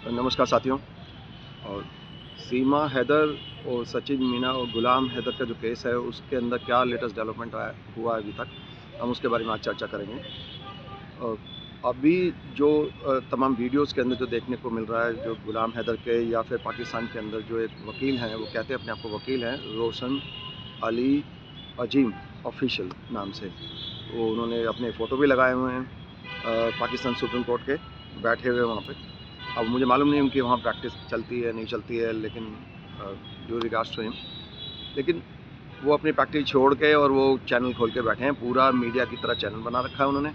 नमस्कार साथियों। और सीमा हैदर और सचिन मीना और गुलाम हैदर का जो केस है उसके अंदर क्या लेटेस्ट डेवलपमेंट हुआ है अभी तक, हम उसके बारे में आज चर्चा करेंगे। और अभी जो तमाम वीडियोस के अंदर जो देखने को मिल रहा है, जो गुलाम हैदर के या फिर पाकिस्तान के अंदर जो एक वकील हैं, वो कहते हैं अपने आप को वकील हैं, रोशन अली अजीम ऑफिशियल नाम से, वो उन्होंने अपने फ़ोटो भी लगाए हुए हैं पाकिस्तान सुप्रीम कोर्ट के, बैठे हुए वहाँ पे। अब मुझे मालूम नहीं उनकी वहाँ प्रैक्टिस चलती है नहीं चलती है, लेकिन ड्यू रिगार्ड्स टू हिम। लेकिन वो अपनी प्रैक्टिस छोड़ के और वो चैनल खोल के बैठे हैं, पूरा मीडिया की तरह चैनल बना रखा है उन्होंने।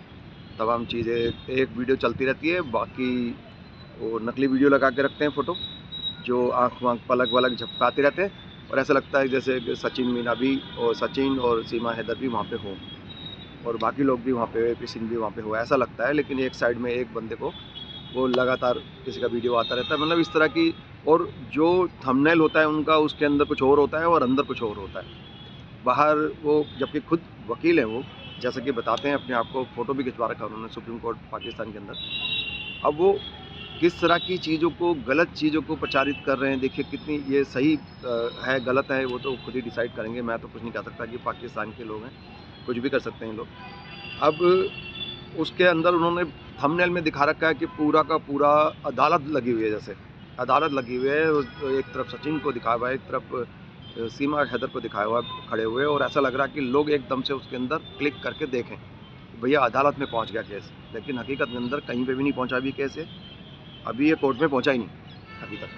तमाम चीज़ें, एक वीडियो चलती रहती है, बाकी वो नकली वीडियो लगा के रखते हैं फ़ोटो, जो आँख वाँख पलक वलक झपकाते रहते हैं, और ऐसा लगता है जैसे कि सचिन मीना भी और सचिन और सीमा हैदर भी वहाँ पे हों और बाकी लोग भी वहाँ पे, AP सिंह भी वहाँ पे हो, ऐसा लगता है। लेकिन एक साइड में एक बंदे को वो लगातार किसी का वीडियो आता रहता है, मतलब इस तरह की। और जो थंबनेल होता है उनका, उसके अंदर कुछ और होता है और अंदर कुछ और होता है। बाहर वो, जबकि खुद वकील हैं वो, जैसा कि बताते हैं अपने आप को, फ़ोटो भी खिंचवा रखा उन्होंने सुप्रीम कोर्ट पाकिस्तान के अंदर। अब वो किस तरह की चीज़ों को, गलत चीज़ों को प्रचारित कर रहे हैं, देखिए कितनी ये सही है गलत है, वो तो खुद ही डिसाइड करेंगे। मैं तो कुछ नहीं कह सकता, कि पाकिस्तान के लोग हैं, कुछ भी कर सकते हैं लोग। अब उसके अंदर उन्होंने थंबनेल में दिखा रखा है कि पूरा का पूरा अदालत लगी हुई है, जैसे अदालत लगी हुई है। एक तरफ सचिन को दिखाया हुआ है, एक तरफ सीमा हैदर को दिखाया हुआ खड़े हुए, और ऐसा लग रहा है कि लोग एकदम से उसके अंदर क्लिक करके देखें, भैया अदालत में पहुंच गया केस। लेकिन हकीकत के अंदर कहीं पे भी नहीं पहुंचा अभी केस, अभी ये कोर्ट में पहुंचा ही नहीं अभी तक,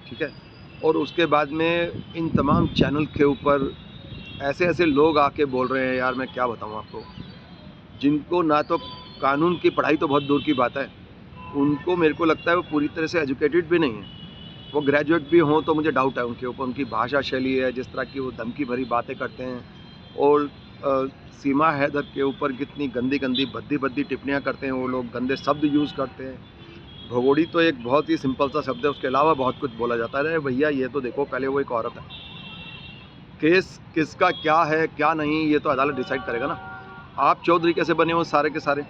ठीक है। और उसके बाद में इन तमाम चैनल के ऊपर ऐसे ऐसे लोग आके बोल रहे हैं, यार मैं क्या बताऊं आपको, जिनको ना तो कानून की पढ़ाई तो बहुत दूर की बात है, उनको मेरे को लगता है वो पूरी तरह से एजुकेटेड भी नहीं है। वो ग्रेजुएट भी हों तो मुझे डाउट है उनके ऊपर, उनकी भाषा शैली है, जिस तरह की वो धमकी भरी बातें करते हैं। और सीमा हैदर के ऊपर कितनी गंदी गंदी भद्दी भद्दी टिप्पणियाँ करते हैं वो लोग, गंदे शब्द यूज़ करते हैं। भगोड़ी तो एक बहुत ही सिंपल सा शब्द है, उसके अलावा बहुत कुछ बोला जाता है। भैया ये तो देखो, पहले वो एक औरत है, केस किसका क्या है क्या नहीं, ये तो अदालत डिसाइड करेगा ना। आप चौधरी कैसे बने हो सारे के सारे,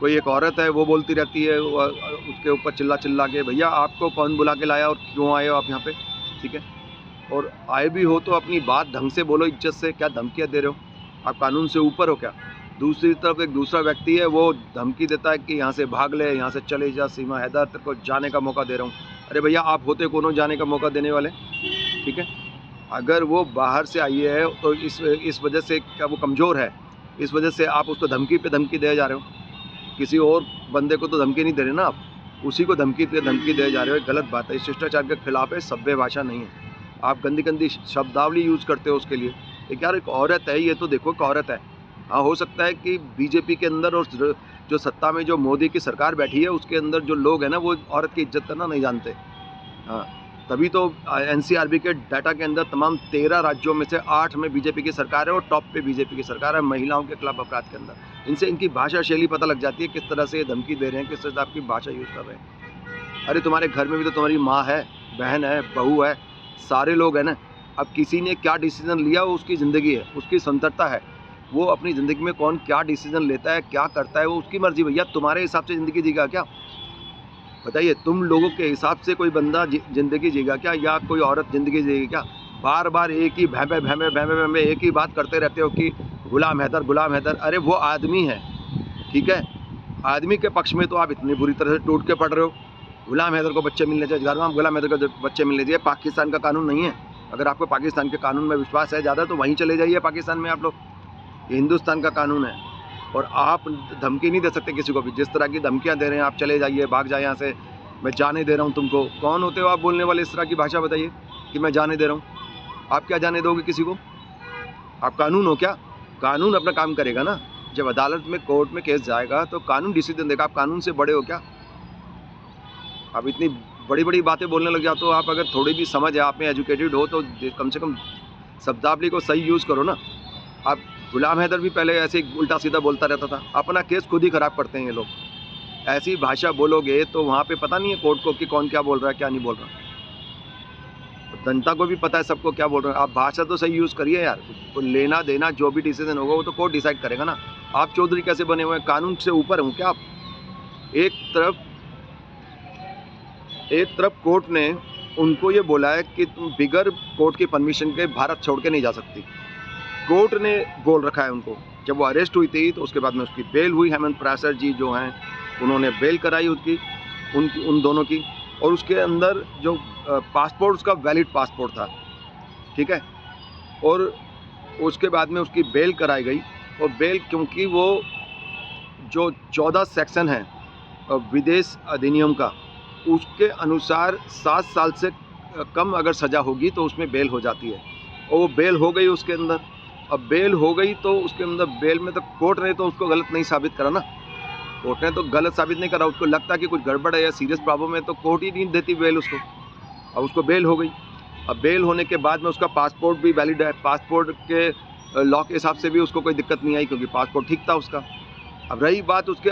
कोई एक औरत है वो बोलती रहती है उसके ऊपर चिल्ला चिल्ला के, भैया आपको कौन बुला के लाया और क्यों आए हो आप यहाँ पे, ठीक है। और आए भी हो तो अपनी बात ढंग से बोलो, इज्जत से, क्या धमकियाँ दे रहे हो, आप कानून से ऊपर हो क्या। दूसरी तरफ एक दूसरा व्यक्ति है, वो धमकी देता है कि यहाँ से भाग ले, यहाँ से चले जा, सीमा हैदर तेरे को जाने का मौका दे रहा हूँ। अरे भैया आप होते कौन हो जाने का मौका देने वाले, ठीक है। अगर वो बाहर से आई है तो इस वजह से क्या वो कमज़ोर है, इस वजह से आप उसको धमकी पे धमकी दे जा रहे हो। किसी और बंदे को तो धमकी नहीं दे रहे ना आप, उसी को धमकी पे धमकी दे जा रहे हो। गलत बात है, इस शिष्टाचार के खिलाफ है, सभ्य भाषा नहीं है। आप गंदी गंदी शब्दावली यूज़ करते हो उसके लिए। एक यार एक औरत है, ये तो देखो एक औरत है। हाँ, हो सकता है कि बीजेपी के अंदर और जो सत्ता में जो मोदी की सरकार बैठी है उसके अंदर जो लोग हैं ना, वो औरत की इज्जत करना नहीं जानते। हाँ, तभी तो NCRB के डाटा के अंदर तमाम 13 राज्यों में से 8 में बीजेपी की सरकार है, और टॉप पे बीजेपी की सरकार है महिलाओं के खिलाफ अपराध के अंदर। इनसे इनकी भाषा शैली पता लग जाती है, किस तरह से ये धमकी दे रहे हैं, किस तरह से आपकी भाषा यूज़ कर रहे हैं। अरे तुम्हारे घर में भी तो तुम्हारी माँ है, बहन है, बहू है, सारे लोग हैं ना। अब किसी ने क्या डिसीजन लिया, वो उसकी ज़िंदगी है, उसकी स्वतंत्रता है। वो अपनी ज़िंदगी में कौन क्या डिसीजन लेता है, क्या करता है, वो उसकी मर्जी। भैया तुम्हारे हिसाब से ज़िंदगी जीगा क्या, बताइए। तुम लोगों के हिसाब से कोई बंदा ज़िंदगी जीगा क्या, या कोई औरत ज़िंदगी जीगी क्या। बार बार एक ही भैं एक ही बात करते रहते हो कि गुलाम हैदर गुलाम हैदर। अरे वो आदमी है, ठीक है। आदमी के पक्ष में तो आप इतनी बुरी तरह से टूट के पड़ रहे हो। गुलाम हैदर को बच्चे मिलने चाहिए, गुलाम हैदर को बच्चे मिलने चाहिए। पाकिस्तान का कानून नहीं है। अगर आपको पाकिस्तान के कानून में विश्वास है ज़्यादा, तो वहीं चले जाइए पाकिस्तान में आप लोग। ये हिंदुस्तान का कानून है, और आप धमकी नहीं दे सकते किसी को भी। जिस तरह की धमकियां दे रहे हैं, आप चले जाइए, भाग जाए यहाँ से, मैं जाने दे रहा हूँ तुमको। कौन होते हो आप बोलने वाले इस तरह की भाषा, बताइए, कि मैं जाने दे रहा हूँ। आप क्या जाने दोगे किसी को, आप कानून हो क्या। कानून अपना काम करेगा ना। जब अदालत में, कोर्ट में केस जाएगा तो कानून डिसीजन देगा। आप कानून से बड़े हो क्या, आप इतनी बड़ी बड़ी बातें बोलने लग जाते हो। आप अगर थोड़ी भी समझ है, आप में एजुकेटेड हो, तो कम से कम शब्दावली को सही यूज़ करो ना। आप गुलाम हैदर भी पहले ऐसे ही उल्टा सीधा बोलता रहता था, अपना केस खुद ही ख़राब करते हैं ये लोग। ऐसी भाषा बोलोगे तो वहाँ पे पता नहीं है कोर्ट को कि कौन क्या बोल रहा है क्या नहीं बोल रहा। जनता को भी पता है सबको क्या बोल रहे हैं। आप भाषा तो सही यूज़ करिए यार। तो लेना देना जो भी डिसीजन होगा वो तो कोर्ट डिसाइड करेगा ना। आप चौधरी कैसे बने हुए हैं, कानून से ऊपर हूँ क्या आप। एक तरफ एक तरफ कोर्ट ने उनको ये बोला है कि तुम बिगर कोर्ट की परमिशन के भारत छोड़ के नहीं जा सकती। कोर्ट ने बोल रखा है उनको, जब वो अरेस्ट हुई थी तो उसके बाद में उसकी बेल हुई, हेमंत पराशर जी जो हैं उन्होंने बेल कराई उसकी, उन दोनों की, और उसके अंदर जो पासपोर्ट उसका वैलिड पासपोर्ट था, ठीक है। और उसके बाद में उसकी बेल कराई गई, और बेल क्योंकि वो जो 14 सेक्शन है विदेश अधिनियम का, उसके अनुसार 7 साल से कम अगर सज़ा होगी तो उसमें बेल हो जाती है, और वो बेल हो गई उसके अंदर। अब बेल हो गई तो उसके अंदर बेल में तो कोर्ट ने तो उसको गलत नहीं साबित करा ना, कोर्ट ने तो गलत साबित नहीं करा। उसको लगता कि कुछ गड़बड़ है या सीरियस प्रॉब्लम है तो कोर्ट ही नहीं देती बेल उसको। अब उसको बेल हो गई। अब बेल होने के बाद में उसका पासपोर्ट भी वैलिड है, पासपोर्ट के लॉ के हिसाब से भी उसको कोई दिक्कत नहीं आई क्योंकि पासपोर्ट ठीक था उसका। अब रही बात उसके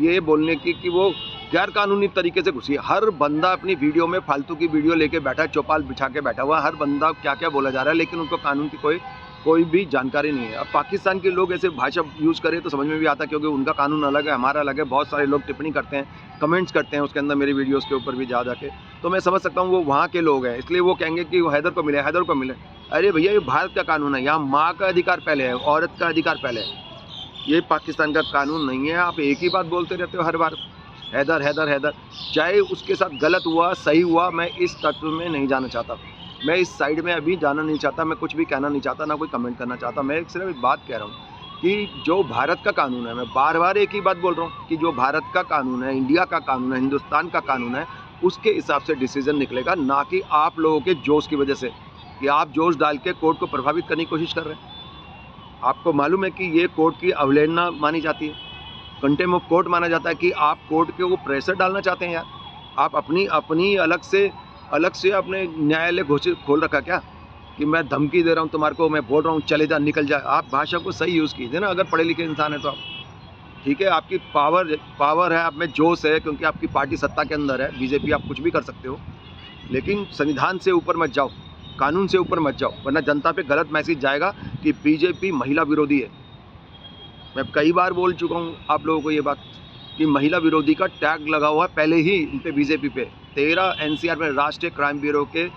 ये बोलने की कि वो गैर कानूनी तरीके से घुसी। हर बंदा अपनी वीडियो में फालतू की वीडियो लेके बैठा है, चौपाल बिछा के बैठा हुआ, हर बंदा क्या क्या बोला जा रहा है, लेकिन उनको कानून की कोई भी जानकारी नहीं है। अब पाकिस्तान के लोग ऐसे भाषा यूज़ करें तो समझ में भी आता है, क्योंकि उनका कानून अलग है, हमारा अलग है। बहुत सारे लोग टिप्पणी करते हैं, कमेंट्स करते हैं उसके अंदर, मेरी वीडियोस के ऊपर भी जा जाके, तो मैं समझ सकता हूँ वो वहाँ के लोग हैं, इसलिए वो कहेंगे कि वो हैदर को मिले, हैदर को मिले। अरे भैया, ये भारत का कानून है, यहाँ माँ का अधिकार पहले है, औरत का अधिकार पहले है। ये पाकिस्तान का कानून नहीं है। आप एक ही बात बोलते रहते हो हर बार, हैदर हैदर हैदर। चाहे उसके साथ गलत हुआ सही हुआ, मैं इस तत्व में नहीं जाना चाहता, मैं इस साइड में अभी जाना नहीं चाहता, मैं कुछ भी कहना नहीं चाहता, ना कोई कमेंट करना चाहता। मैं सिर्फ एक बात कह रहा हूँ कि जो भारत का कानून है, मैं बार बार एक ही बात बोल रहा हूँ कि जो भारत का कानून है, इंडिया का कानून है, हिंदुस्तान का कानून है, उसके हिसाब से डिसीजन निकलेगा, ना कि आप लोगों के जोश की वजह से, कि आप जोश डाल के कोर्ट को प्रभावित करने की कोशिश कर रहे हैं। आपको मालूम है कि ये कोर्ट की अवहेलना मानी जाती है, कंटेम्प्ट ऑफ कोर्ट माना जाता है कि आप कोर्ट के वो प्रेशर डालना चाहते हैं। यार, आप अपनी अलग से अपने न्यायालय घोषित खोल रखा क्या कि मैं धमकी दे रहा हूँ तुम्हारे को, मैं बोल रहा हूँ चले जा, निकल जा। आप भाषा को सही यूज़ कीजिए ना, अगर पढ़े लिखे इंसान है तो आप, ठीक है, आपकी पावर है, आप में जोश है, क्योंकि आपकी पार्टी सत्ता के अंदर है, बीजेपी, आप कुछ भी कर सकते हो, लेकिन संविधान से ऊपर मत जाओ, कानून से ऊपर मत जाओ, वरना जनता पे गलत मैसेज जाएगा कि बीजेपी महिला विरोधी है। मैं कई बार बोल चुका हूँ आप लोगों को ये बात कि महिला विरोधी का टैग लगा हुआ है पहले ही इन पे, बीजेपी पे। 13 एनसीआर में, राष्ट्रीय क्राइम ब्यूरो के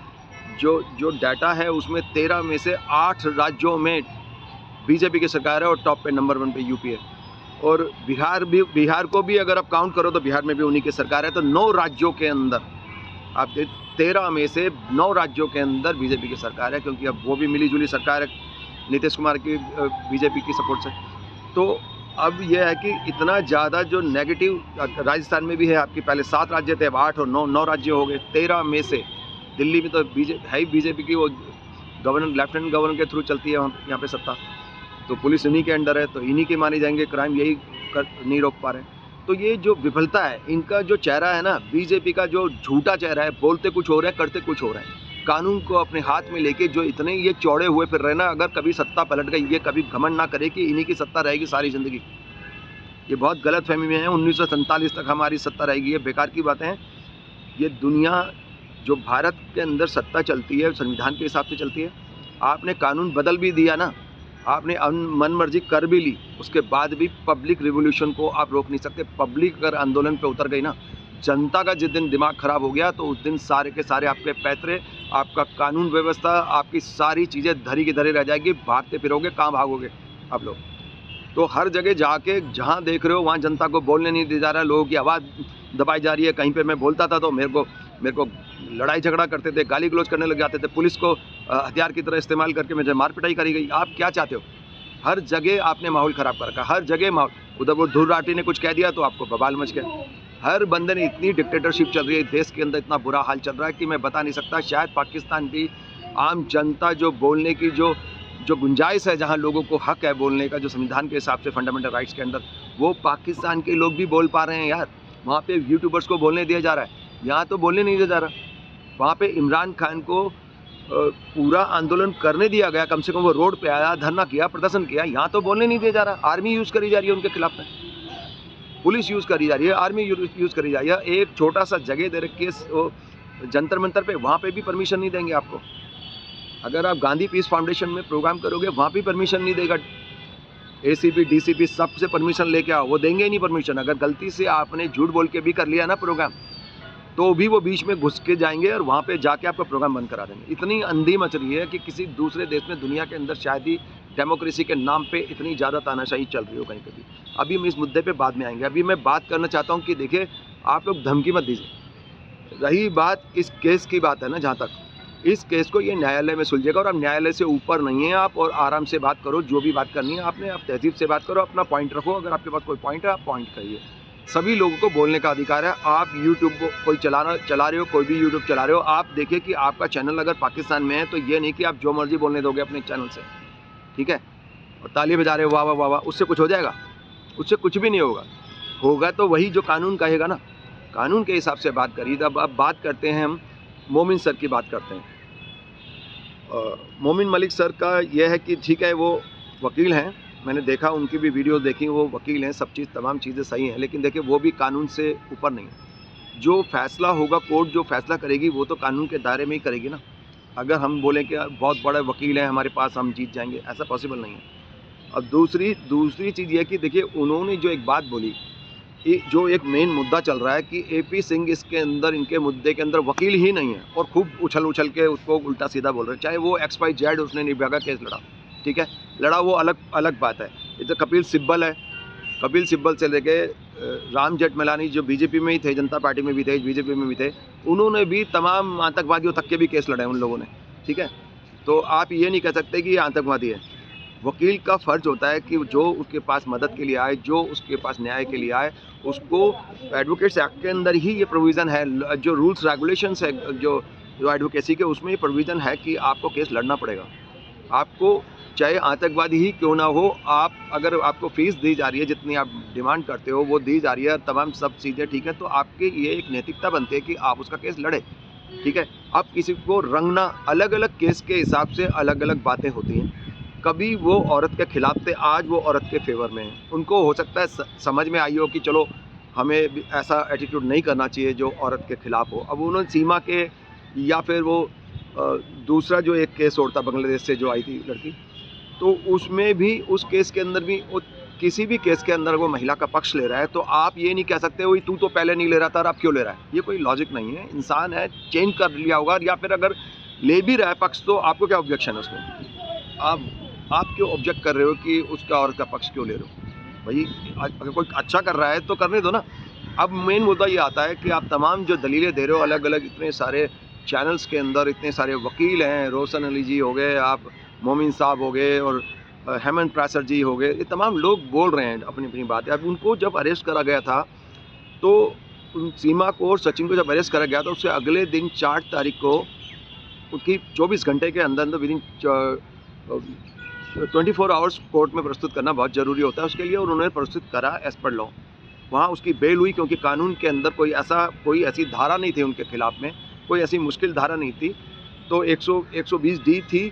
जो डाटा है उसमें 13 में से 8 राज्यों में बीजेपी की सरकार है, और टॉप पे नंबर 1 पे यूपी है। और बिहार को भी अगर आप काउंट करो तो बिहार में भी उन्हीं की सरकार है। तो 9 राज्यों के अंदर आप 13 में से 9 राज्यों के अंदर बीजेपी की सरकार है, क्योंकि अब वो भी मिली जुली सरकार है नीतीश कुमार की, बीजेपी की सपोर्ट से। तो अब यह है कि इतना ज़्यादा जो नेगेटिव, राजस्थान में भी है आपकी, पहले 7 राज्य थे, अब 8 और 9 राज्य हो गए। 13 में से दिल्ली में तो बीजेपी की वो गवर्नर, लेफ्टिनेंट गवर्नर के थ्रू चलती है यहाँ पे सत्ता, तो पुलिस इन्हीं के अंडर है, तो इन्हीं के माने जाएंगे क्राइम, यही नहीं रोक पा रहे हैं। तो ये जो विफलता है, इनका जो चेहरा है ना, बीजेपी का जो झूठा चेहरा है, बोलते कुछ हो रहा है, करते कुछ हो रहा है। कानून को अपने हाथ में लेके जो इतने ये चौड़े हुए फिर रहे ना, अगर कभी सत्ता पलट गई, ये कभी घमंड ना करे कि इन्हीं की सत्ता रहेगी सारी ज़िंदगी। ये बहुत गलत फहमी में है। 1947 तक हमारी सत्ता रहेगी, ये बेकार की बातें हैं। ये दुनिया, जो भारत के अंदर सत्ता चलती है, संविधान के हिसाब से चलती है। आपने कानून बदल भी दिया ना, आपने मन मर्जी कर भी ली, उसके बाद भी पब्लिक रिवोल्यूशन को आप रोक नहीं सकते। पब्लिक अगर आंदोलन पे उतर गई ना, जनता का जिस दिन दिमाग खराब हो गया, तो उस दिन सारे के सारे आपके पैतरे, आपका कानून व्यवस्था, आपकी सारी चीज़ें धरी की धरी रह जाएगी। भागते फिरोगे, कहाँ भागोगे आप लोग? तो हर जगह जाके जहाँ देख रहे हो वहाँ जनता को बोलने नहीं दिया जा रहा है, लोगों की आवाज़ दबाई जा रही है। कहीं पे मैं बोलता था तो मेरे को लड़ाई झगड़ा करते थे, गाली गलौज करने लग जाते थे, पुलिस को हथियार की तरह इस्तेमाल करके मुझे मार पिटाई करी गई। आप क्या चाहते हो? हर जगह आपने माहौल ख़राब कर रखा, हर जगह माहौल। उधर वो धुर राठी ने कुछ कह दिया तो आपको बवाल मच गया। हर बंदे ने, इतनी डिक्टेटरशिप चल रही है देश के अंदर, इतना बुरा हाल चल रहा है कि मैं बता नहीं सकता। शायद पाकिस्तान भी आम जनता जो बोलने की जो गुंजाइश है, जहां लोगों को हक है बोलने का, जो संविधान के हिसाब से फंडामेंटल राइट्स के अंदर, वो पाकिस्तान के लोग भी बोल पा रहे हैं यार। वहाँ पे यूट्यूबर्स को बोलने दिया जा रहा है, यहाँ तो बोलने नहीं दिया जा रहा। वहाँ पे इमरान खान को पूरा आंदोलन करने दिया गया, कम से कम वो रोड पे आया, धरना किया, प्रदर्शन किया। यहाँ तो बोलने नहीं दिया जा रहा। आर्मी यूज़ करी जा रही है उनके खिलाफ में, पुलिस यूज़ करी जा रही है, आर्मी यूज़ करी जा रही है। एक छोटा सा जगह दे रखी है जंतर मंतर पे, वहाँ पे भी परमिशन नहीं देंगे आपको। अगर आप गांधी पीस फाउंडेशन में प्रोग्राम करोगे, वहाँ भी परमिशन नहीं देगा। एसीपी, डीसीपी सबसे परमिशन लेके आओ, वो देंगे ही नहीं परमिशन। अगर गलती से आपने झूठ बोल के भी कर लिया ना प्रोग्राम, तो भी वो बीच में घुस के जाएंगे और वहाँ पे जाके आपका प्रोग्राम बंद करा देंगे। इतनी अंधी मच रही है कि किसी दूसरे देश में, दुनिया के अंदर शायद ही डेमोक्रेसी के नाम पे इतनी ज़्यादा तानाशाही चल रही हो कहीं कभी। अभी हम इस मुद्दे पे बाद में आएंगे। अभी मैं बात करना चाहता हूँ कि देखिए, आप लोग धमकी मत दीजिए। रही बात इस केस की बात है ना, जहाँ तक इस केस को ये न्यायालय में सुलझेगा और आप न्यायालय से ऊपर नहीं हैं आप, और आराम से बात करो, जो भी बात करनी है आपने, आप तहजीब से बात करो, अपना पॉइंट रखो। अगर आपके पास कोई पॉइंट है, आप पॉइंट कहिए। सभी लोगों को बोलने का अधिकार है। आप यूट्यूब कोई चला रहे हो, कोई भी यूट्यूब चला रहे हो, आप देखिए कि आपका चैनल अगर पाकिस्तान में है तो ये नहीं कि आप जो मर्जी बोलने दोगे अपने चैनल से, ठीक है, और ताली बजा रहे हो वाह वाह वाह वाह, उससे कुछ हो जाएगा? उससे कुछ भी नहीं होगा। होगा तो वही जो कानून कहेगा ना, कानून के हिसाब से बात करिए। अब बात करते हैं, हम मोमिन सर की बात करते हैं। मोमिन मलिक सर का यह है कि ठीक है, वो वकील हैं, मैंने देखा, उनकी भी वीडियो देखी, वो वकील हैं, सब चीज़ तमाम चीज़ें सही हैं, लेकिन देखिए वो भी कानून से ऊपर नहीं है। जो फैसला होगा, कोर्ट जो फैसला करेगी वो तो कानून के दायरे में ही करेगी ना। अगर हम बोलें कि बहुत बड़े वकील हैं हमारे पास, हम जीत जाएंगे, ऐसा पॉसिबल नहीं है। अब दूसरी चीज़ ये कि देखिए, उन्होंने जो एक बात बोली, जो एक मेन मुद्दा चल रहा है कि AP सिंह इसके अंदर, इनके मुद्दे के अंदर वकील ही नहीं है, और खूब उछल के उसको उल्टा सीधा बोल रहे हैं। चाहे वो XYZ उसने निर्भया का केस लड़ा, ठीक है, लड़ा, वो अलग बात है। इधर कपिल सिब्बल है, कपिल सिब्बल से लेके राम जेठमलानी जो BJP में ही थे, जनता पार्टी में भी थे, BJP में भी थे, उन्होंने भी तमाम आतंकवादियों तक के भी केस लड़े उन लोगों ने, ठीक है। तो आप ये नहीं कह सकते कि ये आतंकवादी है। वकील का फ़र्ज होता है कि जो उसके पास मदद के लिए आए, जो उसके पास न्याय के लिए आए, उसको एडवोकेट्स एक्ट के अंदर ही ये प्रोविज़न है, जो रूल्स रेगुलेशंस है जो एडवोकेसी के, उसमें ये प्रोविज़न है कि आपको केस लड़ना पड़ेगा। आपको चाहे आतंकवादी ही क्यों ना हो, आप अगर आपको फ़ीस दी जा रही है, जितनी आप डिमांड करते हो वो दी जा रही है, तमाम सब चीज़ें ठीक है, तो आपकी ये एक नैतिकता बनती है कि आप उसका केस लड़े, ठीक है। अब किसी को रंगना, अलग-अलग केस के हिसाब से अलग-अलग बातें होती हैं। कभी वो औरत के खिलाफ थे, आज वो औरत के फेवर में हैं। उनको हो सकता है समझ में आई हो कि चलो हमें भी ऐसा एटीट्यूड नहीं करना चाहिए जो औरत के खिलाफ हो। अब उन्होंने सीमा के, या फिर वो दूसरा जो एक केस और था बांग्लादेश से जो आई थी लड़की, तो उसमें भी, उस केस के अंदर भी, किसी भी केस के अंदर वो महिला का पक्ष ले रहा है, तो आप ये नहीं कह सकते वही तू तो पहले नहीं ले रहा था और अब क्यों ले रहा है। ये कोई लॉजिक नहीं है। इंसान है, चेंज कर लिया होगा, या फिर अगर ले भी रहा है पक्ष, तो आपको क्या ऑब्जेक्शन है उसमें? आप क्यों ऑब्जेक्ट कर रहे हो कि उसका औरत का पक्ष क्यों ले रहे हो? भाई अगर कोई अच्छा कर रहा है तो करने दो ना। अब मेन मुद्दा ये आता है कि आप तमाम जो दलीलें दे रहे हो अलग अलग, इतने सारे चैनल्स के अंदर, इतने सारे वकील हैं, रोशन अली जी हो गए, आप मोमिन साहब हो गए, और हेमंत प्रासर जी हो गए, ये तमाम लोग बोल रहे हैं अपनी अपनी बातें। अब उनको जब अरेस्ट करा गया था, तो सीमा को और सचिन को जब अरेस्ट करा गया था, उससे अगले दिन 4 तारीख को उनकी 24 घंटे के अंदर अंदर, विदिन 24 आवर्स कोर्ट में प्रस्तुत करना बहुत ज़रूरी होता है उसके लिए, और उन्होंने प्रस्तुत करा एज़ पर लॉ। वहाँ उसकी बेल हुई, क्योंकि कानून के अंदर कोई ऐसी धारा नहीं थी उनके खिलाफ में, कोई ऐसी मुश्किल धारा नहीं थी। तो 120D थी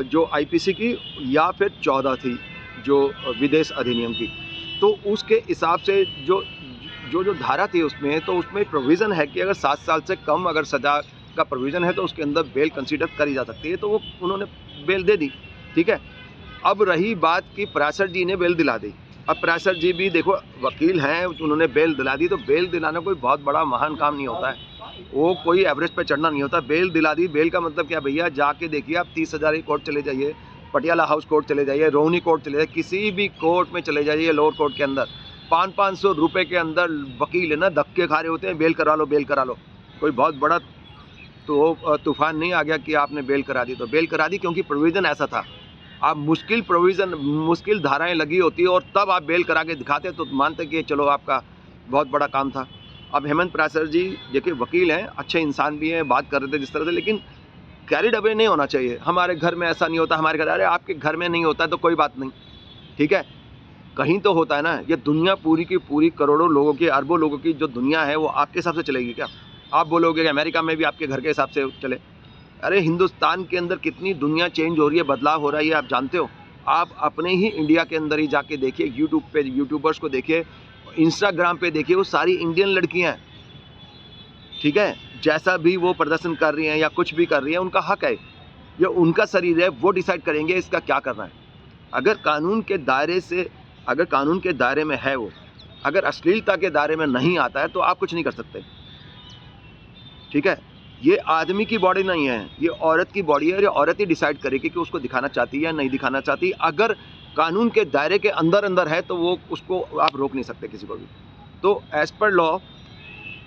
जो IPC की, या फिर 14 थी जो विदेश अधिनियम की। तो उसके हिसाब से जो धारा थी उसमें, तो उसमें प्रोविज़न है कि अगर 7 साल से कम अगर सज़ा का प्रोविज़न है तो उसके अंदर बेल कंसीडर करी जा सकती है। तो वो उन्होंने बेल दे दी, ठीक है। अब रही बात कि प्रासर जी ने बेल दिला दी। अब प्रासर जी भी देखो वकील हैं, उन्होंने बेल दिला दी, तो बेल दिलाना कोई बहुत बड़ा महान काम नहीं होता है, वो कोई एवरेस्ट पे चढ़ना नहीं होता। बेल दिला दी, बेल का मतलब क्या भैया, जाके देखिए आप 30,000 कोर्ट चले जाइए, पटियाला हाउस कोर्ट चले जाइए, रोहिणी कोर्ट चले जाइए, किसी भी कोर्ट में चले जाइए, लोअर कोर्ट के अंदर 500-500 रुपये के अंदर वकील है ना धक्के खा रहे होते हैं, बेल करा लो बेल करा लो। कोई बहुत बड़ा तो तूफान नहीं आ गया कि आपने बेल करा दी। तो बेल करा दी क्योंकि प्रोविज़न ऐसा था। आप मुश्किल धाराएं लगी होती और तब आप बेल करा के दिखाते तो मानते कि चलो आपका बहुत बड़ा काम था। अब हेमंत प्रासर जी देखिए वकील हैं, अच्छे इंसान भी हैं, बात कर रहे थे जिस तरह से, लेकिन कैरिड अवे नहीं होना चाहिए। हमारे घर में ऐसा नहीं होता, हमारे घर, अरे आपके घर में नहीं होता है तो कोई बात नहीं, ठीक है, कहीं तो होता है ना। ये दुनिया पूरी की पूरी करोड़ों लोगों की, अरबों लोगों की जो दुनिया है वो आपके हिसाब से चलेगी क्या? आप बोलोगे कि अमेरिका में भी आपके घर के हिसाब से चले? अरे हिंदुस्तान के अंदर कितनी दुनिया चेंज हो रही है, बदलाव हो रहा है, ये आप जानते हो। आप अपने ही इंडिया के अंदर ही जाके देखिए, यूट्यूब पे यूट्यूबर्स को देखिए, इंस्टाग्राम पे देखिए, वो सारी इंडियन लड़कियां हैं, ठीक है। जैसा भी वो प्रदर्शन कर रही हैं या कुछ भी कर रही हैं, उनका हक है, ये उनका शरीर है, वो डिसाइड करेंगे इसका क्या करना है। अगर कानून के दायरे में है वो, अगर अश्लीलता के दायरे में नहीं आता है तो आप कुछ नहीं कर सकते। ठीक है, ये आदमी की बॉडी नहीं है, ये औरत की बॉडी है। ये औरत ही डिसाइड करेगी कि उसको दिखाना चाहती है या नहीं दिखाना चाहती। अगर कानून के दायरे के अंदर अंदर है तो वो उसको आप रोक नहीं सकते किसी को भी। तो एज़ पर लॉ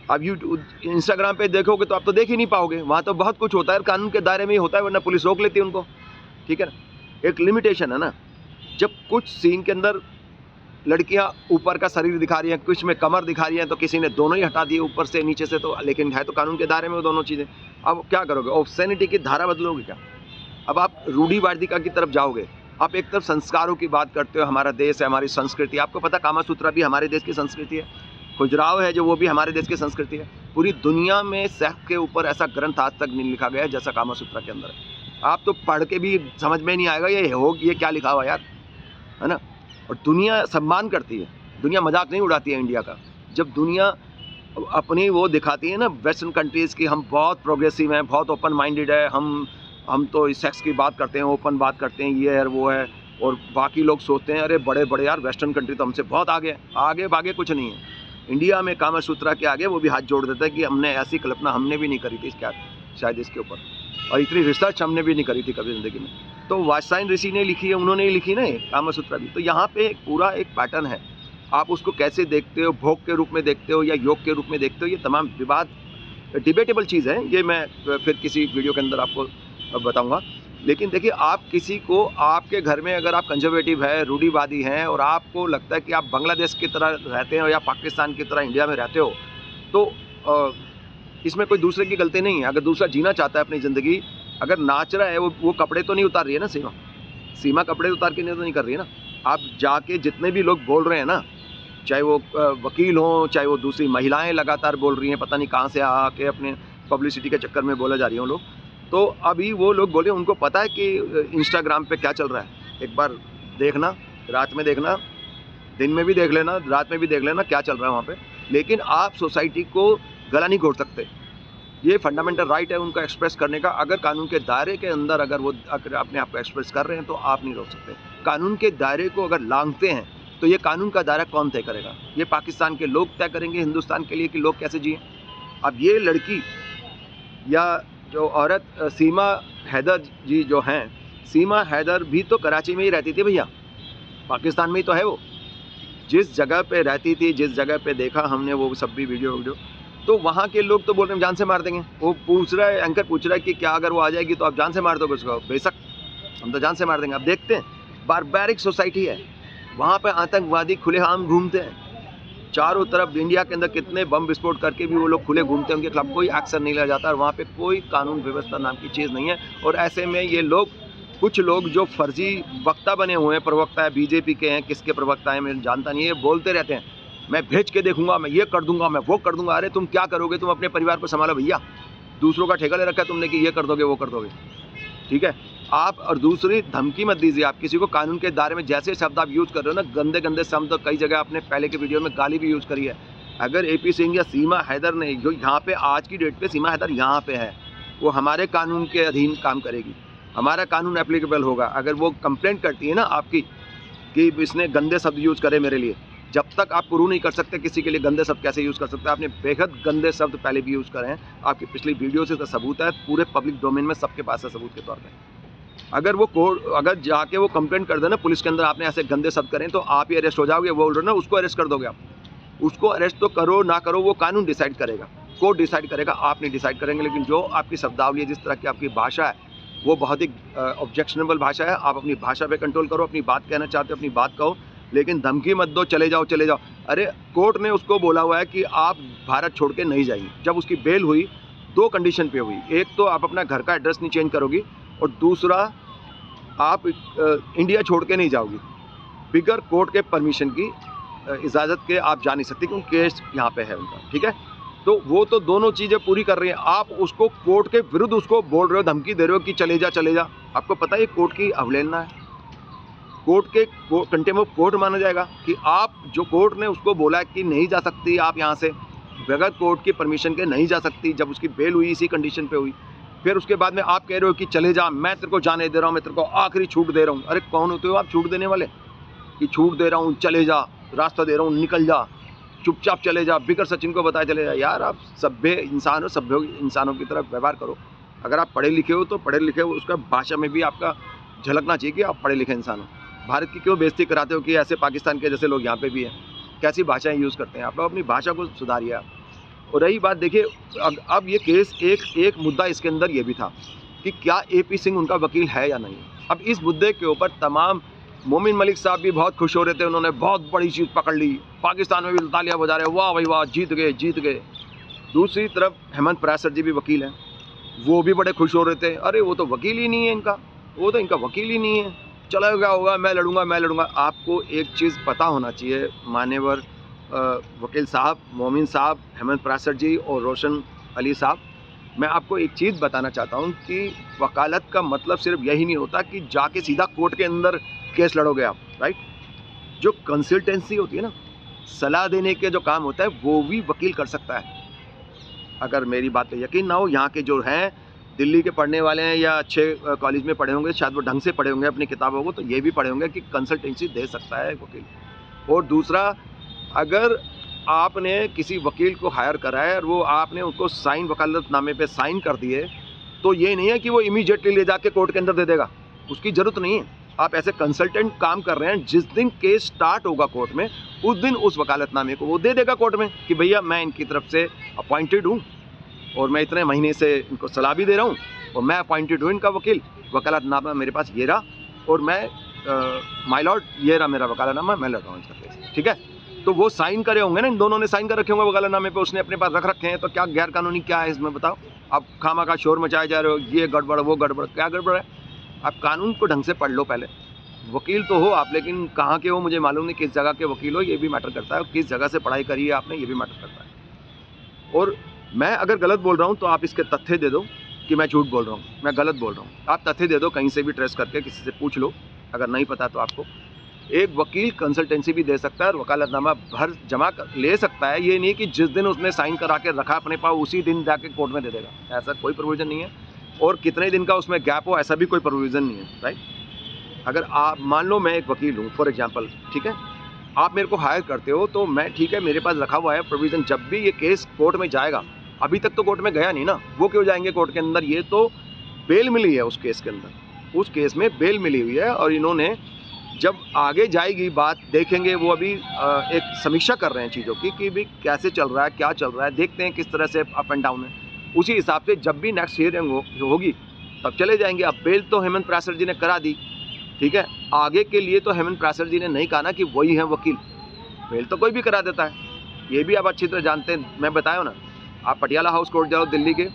अब इंस्टाग्राम पे देखोगे तो आप तो देख ही नहीं पाओगे, वहाँ तो बहुत कुछ होता है कानून के दायरे में ही होता है, वरना पुलिस रोक लेती है उनको। ठीक है ना, एक लिमिटेशन है ना। जब कुछ सीन के अंदर लड़कियां ऊपर का शरीर दिखा रही हैं, कुछ में कमर दिखा रही हैं, तो किसी ने दोनों ही हटा दिए ऊपर से नीचे से, तो लेकिन है तो कानून के दायरे में वो दोनों चीज़ें। अब क्या करोगे, ऑब्ससेनिटी की धारा बदलोगे क्या? अब आप रूढ़िवादिता की तरफ जाओगे। आप एक तरफ संस्कारों की बात करते हो, हमारा देश है, हमारी संस्कृति, आपको पता कामा सूत्रा भी हमारे देश की संस्कृति है, खुजराव है जो वो भी हमारे देश की संस्कृति है। पूरी दुनिया में सेक्स के ऊपर ऐसा ग्रंथ आज तक नहीं लिखा गया है जैसा कामा सूत्रा के अंदर है। आप तो पढ़ के भी समझ में नहीं आएगा ये क्या लिखा हुआ यार, है ना। और दुनिया सम्मान करती है, दुनिया मजाक नहीं उड़ाती है इंडिया का। जब दुनिया अपनी वो दिखाती है ना वेस्टर्न कंट्रीज़ की, हम बहुत प्रोग्रेसिव हैं, बहुत ओपन माइंडेड है, हम तो इस सेक्स की बात करते हैं, ओपन बात करते हैं, ये है वो है, और बाकी लोग सोचते हैं अरे बड़े बड़े यार वेस्टर्न कंट्री तो हमसे बहुत आगे आगे भागे कुछ नहीं है। इंडिया में कामा सूत्रा के आगे वो भी हाथ जोड़ देता है कि हमने ऐसी कल्पना हमने भी नहीं करी थी इसके शायद इसके ऊपर, और इतनी रिसर्च हमने भी नहीं करी थी कभी ज़िंदगी में। तो वात्सायन ऋषि ने लिखी है, उन्होंने ही लिखी ना कामा सूत्रा भी। तो यहाँ पे पूरा एक पैटर्न है, आप उसको कैसे देखते हो, भोग के रूप में देखते हो या योग के रूप में देखते हो, ये तमाम विवाद डिबेटेबल चीज़ है। ये मैं फिर किसी वीडियो के अंदर आपको बताऊँगा। लेकिन देखिए, आप किसी को आपके घर में अगर आप कंजर्वेटिव है, रूढ़िवादी हैं, और आपको लगता है कि आप बांग्लादेश की तरह रहते हो या पाकिस्तान की तरह इंडिया में रहते हो, तो इसमें कोई दूसरे की गलती नहीं है। अगर दूसरा जीना चाहता है अपनी ज़िंदगी, अगर नाच रहा है, वो कपड़े तो नहीं उतार रही है ना सीमा कपड़े उतार के नहीं कर रही है ना। आप जाके जितने भी लोग बोल रहे हैं ना, चाहे वो वकील हों, चाहे वो दूसरी महिलाएं लगातार बोल रही हैं, पता नहीं कहाँ से आके अपने पब्लिसिटी के चक्कर में बोला जा रही हैं लोग, तो अभी वो लोग बोले उनको पता है कि इंस्टाग्राम पे क्या चल रहा है। एक बार देखना, रात में देखना, दिन में भी देख लेना, रात में भी देख लेना क्या चल रहा है वहाँ पे। लेकिन आप सोसाइटी को गला नहीं घोट सकते, ये फंडामेंटल राइट है उनका एक्सप्रेस करने का। अगर कानून के दायरे के अंदर अगर वो अपने आप को एक्सप्रेस कर रहे हैं तो आप नहीं रोक सकते। कानून के दायरे को अगर लांघते हैं तो ये कानून का दायरा कौन तय करेगा? ये पाकिस्तान के लोग तय करेंगे हिंदुस्तान के लिए कि लोग कैसे जिए। अब ये लड़की या जो औरत सीमा हैदर जी जो हैं, सीमा हैदर भी तो कराची में ही रहती थी भैया, पाकिस्तान में ही तो है वो। जिस जगह पे रहती थी, जिस जगह पे देखा हमने वो सब भी वीडियो, तो वहाँ के लोग तो बोल रहे हैं जान से मार देंगे। वो पूछ रहा है, एंकर पूछ रहा है कि क्या अगर वो आ जाएगी तो आप जान से मार दोगे उसको? बेशक, हम तो जान से मार देंगे। अब देखते हैं, बारबैरिक सोसाइटी है, वहाँ पे आतंकवादी खुलेआम घूमते हैं चारों तरफ। इंडिया के अंदर कितने बम विस्फोट करके भी वो लोग खुले घूमते हैं, उनके खिलाफ कोई एक्शन नहीं लिया जाता, और वहाँ पे कोई कानून व्यवस्था नाम की चीज़ नहीं है। और ऐसे में ये लोग, कुछ लोग जो फर्जी वक्ता बने हुए हैं, प्रवक्ता है, बीजेपी के हैं, किसके प्रवक्ता हैं मैं जानता नहीं है, ये बोलते रहते हैं मैं भेज के देखूंगा, मैं ये कर दूंगा, मैं वो कर दूंगा। अरे तुम क्या करोगे? तुम अपने परिवार को संभालो भैया, दूसरों का ठेका ले रखा है तुमने कि ये कर दोगे वो कर दोगे, ठीक है। आप और दूसरी धमकी मत दीजिए आप किसी को। कानून के दायरे में जैसे शब्द आप यूज़ कर रहे हो ना, गंदे गंदे शब्द, तो कई जगह आपने पहले के वीडियो में गाली भी यूज़ करी है। अगर AP सिंह या सीमा हैदर ने, जो यहाँ पे आज की डेट पे सीमा हैदर यहाँ पे है, वो हमारे कानून के अधीन काम करेगी, हमारा कानून एप्लीकेबल होगा। अगर वो कंप्लेंट करती है ना आपकी कि इसने गंदे शब्द यूज़ करे मेरे लिए, जब तक आप प्रूव नहीं कर सकते किसी के लिए गंदे शब्द कैसे यूज़ कर सकते हैं। आपने बेहद गंदे शब्द पहले भी यूज़ करे हैं, आपकी पिछली वीडियो से तो सबूत है, पूरे पब्लिक डोमेन में सबके पास है सबूत के तौर पे। अगर वो अगर जाके वो कंप्लेंट कर देना पुलिस के अंदर, आपने ऐसे गंदे शब्द करें, तो आप ही अरेस्ट हो जाओगे। वो बोल रहे ना, उसको अरेस्ट कर दोगे आप, उसको अरेस्ट तो करो ना करो वो कानून डिसाइड करेगा, कोर्ट डिसाइड करेगा, आप नहीं डिसाइड करेंगे। लेकिन जो आपकी शब्दावली है, जिस तरह की आपकी भाषा है, वो बहुत ही ऑब्जेक्शनेबल भाषा है। आप अपनी भाषा पे कंट्रोल करो, अपनी बात कहना चाहते हो अपनी बात कहो, लेकिन धमकी मत दो चले जाओ चले जाओ। अरे कोर्ट ने उसको बोला हुआ है कि आप भारत छोड़ के नहीं जाएंगे। जब उसकी बेल हुई, 2 कंडीशन पे हुई, एक तो आप अपना घर का एड्रेस नहीं चेंज करोगी, और दूसरा आप इंडिया छोड़ के नहीं जाओगी। बिगर कोर्ट के परमिशन की, इजाज़त के आप जा नहीं सकती, क्योंकि केस यहाँ पे है उनका, ठीक है। तो वो तो दोनों चीज़ें पूरी कर रही हैं, आप उसको कोर्ट के विरुद्ध उसको बोल रहे हो, धमकी दे रहे हो कि चले जा चले जा। आपको पता है ये कोर्ट की अवहेलना है, कोर्ट के कंटेम्प्ट ऑफ कोर्ट माना जाएगा कि आप, जो कोर्ट ने उसको बोला है कि नहीं जा सकती आप यहाँ से, बगैर कोर्ट की परमिशन के नहीं जा सकती। जब उसकी बेल हुई इसी कंडीशन पे हुई, फिर उसके बाद में आप कह रहे हो कि चले जा, मैं तेरे को जाने दे रहा हूँ, मैं तेरे को आखिरी छूट दे रहा हूँ। अरे कौन होते हो आप छूट देने वाले कि छूट दे रहा हूँ, चले जा, रास्ता दे रहा हूँ, निकल जा? चुपचाप चले जा, बिगर सचिन को बताए चले जा। यार आप सभ्य इंसान हो, सभ्य इंसानों की तरह व्यवहार करो। अगर आप पढ़े लिखे हो तो पढ़े लिखे हो, उसका भाषा में भी आपका झलकना चाहिए कि आप पढ़े लिखे इंसान हो। भारत की क्यों बेइज्जती कराते हो कि ऐसे पाकिस्तान के जैसे लोग यहाँ पे भी हैं, कैसी भाषाएं यूज़ करते हैं। आप लोग अपनी भाषा को सुधारिए आप। और रही बात, देखिए अब ये केस एक मुद्दा इसके अंदर ये भी था कि क्या AP सिंह उनका वकील है या नहीं। अब इस मुद्दे के ऊपर तमाम, मोमिन मलिक साहब भी बहुत खुश हो रहे थे, उन्होंने बहुत बड़ी चीज़ पकड़ ली, पाकिस्तान में भी तालियां बजा रहे, वाह भाई वाह, जीत गए जीत गए। दूसरी तरफ हेमंत परासर जी भी वकील हैं, वो भी बड़े खुश हो रहे थे, अरे वो तो वकील ही नहीं है इनका, वो तो इनका वकील ही नहीं है, चला गया होगा, मैं लड़ूंगा। आपको एक चीज़ पता होना चाहिए मान्यवर वकील साहब, मोमिन साहब, हेमंत परासर जी और रोशन अली साहब, मैं आपको एक चीज़ बताना चाहता हूँ कि वकालत का मतलब सिर्फ यही नहीं होता कि जाके सीधा कोर्ट के अंदर केस लड़ोगे आप, राइट। जो कंसल्टेंसी होती है ना, सलाह देने के जो काम होता है, वो भी वकील कर सकता है। अगर मेरी बात पे यकीन ना हो, यहाँ के जो हैं दिल्ली के पढ़ने वाले हैं या अच्छे कॉलेज में पढ़े होंगे, शायद वो ढंग से पढ़े होंगे अपनी किताबों को, तो ये भी पढ़े होंगे कि कंसल्टेंसी दे सकता है वकील। और दूसरा, अगर आपने किसी वकील को हायर करा है और वो आपने उनको साइन, वकालतनामे पे साइन कर दिए, तो ये नहीं है कि वो इमीडिएटली ले जाके कोर्ट के अंदर दे देगा, उसकी ज़रूरत नहीं है। आप ऐसे कंसल्टेंट काम कर रहे हैं, जिस दिन केस स्टार्ट होगा कोर्ट में, उस दिन उस वकालतनामे को वो दे देगा कोर्ट में कि भैया मैं इनकी तरफ से अपॉइंटेड हूँ और मैं इतने महीने से इनको सलाह भी दे रहा हूँ और मैं अपॉइंटेड हूँ इनका वकील, वकालतनामा मेरे पास ये रहा और मैं माय लॉर्ड ये रहा मेरा वकालतनामा, मैं लड़ रहा हूँ इसका केस, ठीक है। तो वो साइन करे होंगे ना, इन दोनों ने साइन कर रखे होंगे वकालतनामे पे, उसने अपने पास रख रखे हैं, तो क्या गैर कानूनी क्या है इसमें बताओ। आप खामा का शोर मचाए जा रहे हो, ये गड़बड़ वो गड़बड़, क्या गड़बड़ है। आप कानून को ढंग से पढ़ लो पहले। वकील तो हो आप, लेकिन कहाँ के हो मुझे मालूम नहीं, किस जगह के वकील हो ये भी मैटर करता है, किस जगह से पढ़ाई करी है आपने ये भी मैटर करता है। और मैं अगर गलत बोल रहा हूँ तो आप इसके तथ्य दे दो कि मैं झूठ बोल रहा हूँ, मैं गलत बोल रहा हूँ, आप तथ्य दे दो, कहीं से भी ट्रेस करके किसी से पूछ लो, अगर नहीं पता तो आपको। एक वकील कंसल्टेंसी भी दे सकता है और वकालतनामा भर जमा ले सकता है, ये नहीं कि जिस दिन उसने साइन करा के रखा अपने पास उसी दिन जाके कोर्ट में दे देगा, ऐसा कोई प्रोविज़न नहीं है। और कितने दिन का उसमें गैप हो, ऐसा भी कोई प्रोविज़न नहीं है, राइट। अगर आप मान लो मैं एक वकील हूँ फॉर एग्जांपल, ठीक है, आप मेरे को हायर करते हो तो मैं, ठीक है, मेरे पास रखा हुआ है प्रोविज़न, जब भी ये केस कोर्ट में जाएगा, अभी तक तो कोर्ट में गया नहीं ना, वो क्यों जाएंगे कोर्ट के अंदर, ये तो बेल मिली है उस केस के अंदर, उस केस में बेल मिली हुई है और इन्होंने जब आगे जाएगी बात देखेंगे, वो अभी एक समीक्षा कर रहे हैं चीज़ों की कि भाई कैसे चल रहा है, क्या चल रहा है, देखते हैं किस तरह से अप एंड डाउन है, उसी हिसाब से जब भी नेक्स्ट हियरिंग होगी तब चले जाएंगे। अब बेल तो हेमंत परासर जी ने करा दी, ठीक है, आगे के लिए तो हेमंत परासर जी ने नहीं कहा ना कि वही है वकील, बेल तो कोई भी करा देता है, ये भी आप अच्छी तरह जानते हैं। मैं बताया ना, आप पटियाला हाउस कोर्ट जाओ दिल्ली के,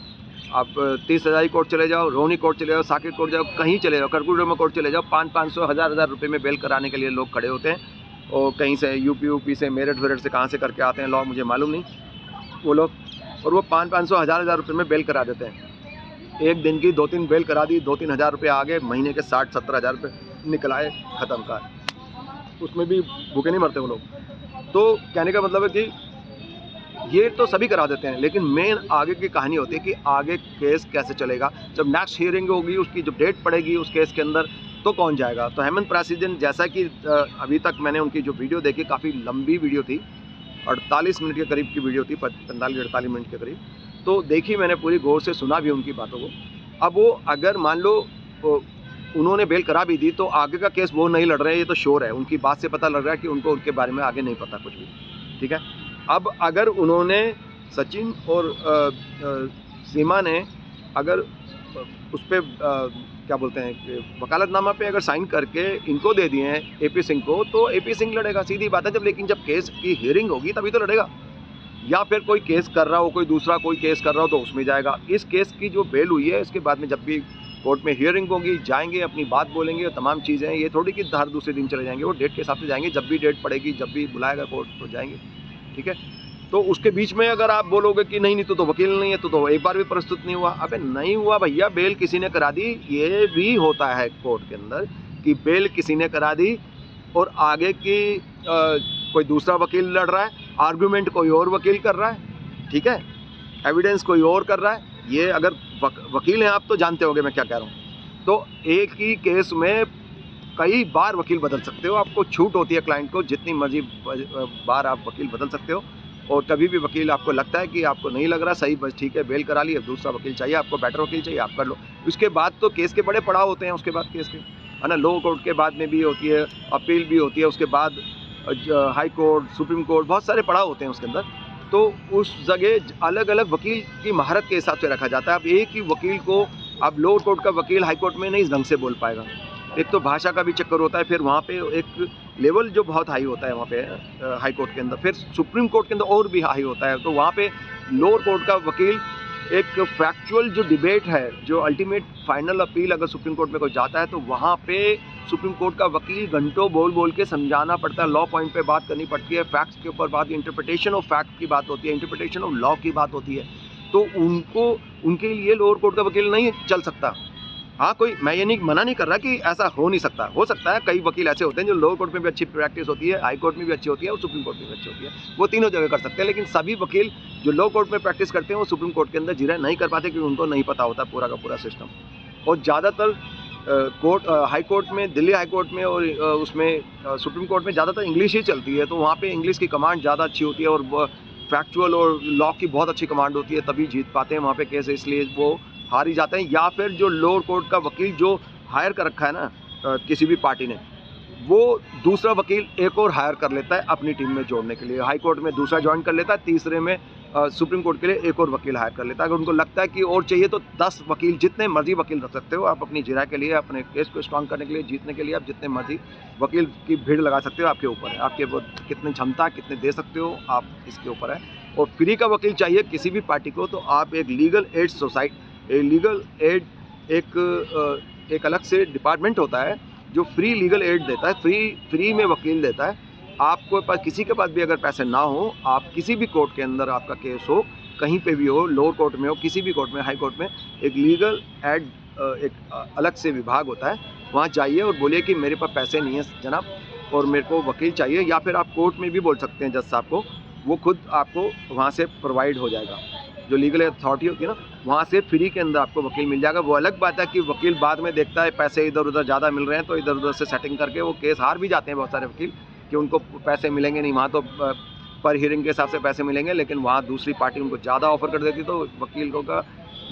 आप 30 हज़ारी कोर्ट चले जाओ, रोहिणी कोर्ट चले जाओ, साकेत कोर्ट जाओ, कहीं चले जाओ, करकुटम कोर्ट चले जाओ, 500 हज़ार रुपये में बेल कराने के लिए लोग खड़े होते हैं। और कहीं से यूपी से, मेरठ से कहाँ से करके आते हैं लॉ, मुझे मालूम नहीं वो लोग, और वो 500 हज़ार रुपये में बेल करा देते हैं। एक दिन की 2-3 बेल करा दी, 2-3 हज़ार रुपये आ गए, महीने के 60-70 हज़ार रुपये निकल आए, ख़त्म का, उसमें भी भूखे नहीं मरते वो लोग। तो कहने का मतलब है कि ये तो सभी करा देते हैं, लेकिन मेन आगे की कहानी होती है कि आगे केस कैसे चलेगा, जब नेक्स्ट हियरिंग होगी, उसकी जब डेट पड़ेगी उस केस के अंदर, तो कौन जाएगा। तो हेमंत परासर जी, जैसा कि अभी तक मैंने उनकी जो वीडियो देखी, काफ़ी लंबी वीडियो थी, 48 मिनट के करीब की वीडियो थी, 45-48 मिनट के करीब, तो देखी मैंने पूरी, गौर से सुना भी उनकी बातों को। अब वो अगर मान लो उन्होंने बेल करा भी दी, तो आगे का केस वो नहीं लड़ रहे हैं, ये तो श्योर है, उनकी बात से पता लग रहा है कि उनको उनके बारे में आगे नहीं पता कुछ भी, ठीक है। अब अगर उन्होंने, सचिन और सीमा ने अगर उस पर क्या बोलते हैं, वकालतनामा पे अगर साइन करके इनको दे दिए हैं AP सिंह को, तो AP सिंह लड़ेगा, सीधी बात है। लेकिन जब केस की हियरिंग होगी तभी तो लड़ेगा, या फिर कोई केस कर रहा हो, कोई दूसरा कोई केस कर रहा हो तो उसमें जाएगा। इस केस की जो बेल हुई है, इसके बाद में जब भी कोर्ट में हियरिंग होगी, जाएंगे, अपनी बात बोलेंगे, तमाम चीज़ें, ये थोड़ी कि हर दूसरे दिन चले जाएंगे, वो डेट के हिसाब से जाएंगे, जब भी डेट पड़ेगी, जब भी बुलाएगा कोर्ट तो जाएंगे, ठीक है। तो उसके बीच में अगर आप बोलोगे कि नहीं तो वकील नहीं है, तो एक बार भी प्रस्तुत नहीं हुआ, अबे नहीं हुआ भैया, बेल किसी ने करा दी, ये भी होता है कोर्ट के अंदर कि बेल किसी ने करा दी और आगे की कोई दूसरा वकील लड़ रहा है, आर्गूमेंट कोई और वकील कर रहा है, ठीक है, एविडेंस कोई और कर रहा है। ये अगर वकील हैं आप तो जानते होंगे मैं क्या कह रहा हूँ। तो एक ही केस में कई बार वकील बदल सकते हो, आपको छूट होती है क्लाइंट को, जितनी मर्जी बार आप वकील बदल सकते हो। और कभी भी वकील आपको लगता है कि आपको नहीं लग रहा सही, बस ठीक है बेल करा ली, अब दूसरा वकील चाहिए आपको, बेटर वकील चाहिए, आप कर लो। उसके बाद तो केस के बड़े पड़ाव होते हैं, उसके बाद केस के, है ना, लो कोर्ट के बाद में भी होती है, अपील भी होती है, उसके बाद हाई कोर्ट, सुप्रीम कोर्ट, बहुत सारे पड़ाव होते हैं उसके अंदर। तो उस जगह अलग अलग वकील की महारत के हिसाब से रखा जाता है। अब एक ही वकील को, अब लोअर कोर्ट का वकील हाई कोर्ट में नहीं ढंग से बोल पाएगा, एक तो भाषा का भी चक्कर होता है, फिर वहाँ पे एक लेवल जो बहुत हाई होता है वहाँ पे हाई कोर्ट के अंदर, फिर सुप्रीम कोर्ट के अंदर और भी हाई होता है। तो वहाँ पे लोअर कोर्ट का वकील एक फैक्चुअल जो डिबेट है, जो अल्टीमेट फाइनल अपील अगर सुप्रीम कोर्ट में कोई जाता है तो वहाँ पे सुप्रीम कोर्ट का वकील घंटों बोल बोल के समझाना पड़ता है, लॉ पॉइंट पे बात करनी पड़ती है, फैक्ट्स के ऊपर बात, इंटरप्रिटेशन ऑफ फैक्ट की बात होती है, इंटरप्रिटेशन ऑफ लॉ की बात होती है। तो उनके लिए लोअर कोर्ट का वकील नहीं चल सकता। हाँ, कोई, मैं ये नहीं मना नहीं कर रहा कि ऐसा हो नहीं सकता, हो सकता है, कई वकील ऐसे होते हैं जो लोअर कोर्ट में भी अच्छी प्रैक्टिस होती है, हाई कोर्ट में भी अच्छी होती है और सुप्रीम कोर्ट में भी अच्छी होती है, वो तीनों जगह कर सकते हैं। लेकिन सभी वकील जो लोअर कोर्ट में प्रैक्टिस करते हैं वो सुप्रीम कोर्ट के अंदर जिरह नहीं कर पाते, क्योंकि उनको नहीं पता होता पूरा का पूरा सिस्टम। और ज़्यादातर हाई कोर्ट में, दिल्ली हाई कोर्ट में और उसमें सुप्रीम कोर्ट में ज़्यादातर इंग्लिश ही चलती है, तो वहाँ पर इंग्लिश की कमांड ज़्यादा अच्छी होती है और फैक्चुअल और लॉ की बहुत अच्छी कमांड होती है, तभी जीत पाते हैं वहाँ पे केस, इसलिए वो हार ही जाते हैं। या फिर जो लोअर कोर्ट का वकील जो हायर कर रखा है ना किसी भी पार्टी ने, वो दूसरा वकील एक और हायर कर लेता है अपनी टीम में जोड़ने के लिए, हाई कोर्ट में दूसरा ज्वाइन कर लेता है, तीसरे में सुप्रीम कोर्ट के लिए एक और वकील हायर कर लेता है। अगर उनको लगता है कि और चाहिए तो 10 वकील, जितने मर्जी वकील रख सकते हो आप अपनी जिरह के लिए, अपने केस को स्ट्रांग करने के लिए, जीतने के लिए आप जितने मर्जी वकील की भीड़ लगा सकते हो, आपके ऊपर है, आपके कितनी क्षमता, कितने दे सकते हो आप, इसके ऊपर है। और फ्री का वकील चाहिए किसी भी पार्टी को तो आप एक legal aid society, legal aid एक अलग से डिपार्टमेंट होता है जो फ्री लीगल एड देता है, फ्री में वकील देता है। आपको पास किसी के पास भी अगर पैसे ना हो, आप किसी भी कोर्ट के अंदर आपका केस हो, कहीं पे भी हो, लोअर कोर्ट में हो, किसी भी कोर्ट में, हाई कोर्ट में, एक लीगल एड एक अलग से विभाग होता है, वहाँ जाइए और बोलिए कि मेरे पास पैसे नहीं है जनाब और मेरे को वकील चाहिए। या फिर आप कोर्ट में भी बोल सकते हैं जज साहब को, वो खुद आपको वहाँ से प्रोवाइड हो जाएगा। जो लीगल अथॉरिटी होती है ना, वहाँ से फ्री के अंदर आपको वकील मिल जाएगा। वो अलग बात है कि वकील बाद में देखता है पैसे इधर उधर ज़्यादा मिल रहे हैं तो इधर उधर से सेटिंग करके वो केस हार भी जाते हैं बहुत सारे वकील, कि उनको पैसे मिलेंगे नहीं, वहाँ तो पर हियरिंग के हिसाब से पैसे मिलेंगे, लेकिन वहाँ दूसरी पार्टी उनको ज़्यादा ऑफर कर देती तो वकील को का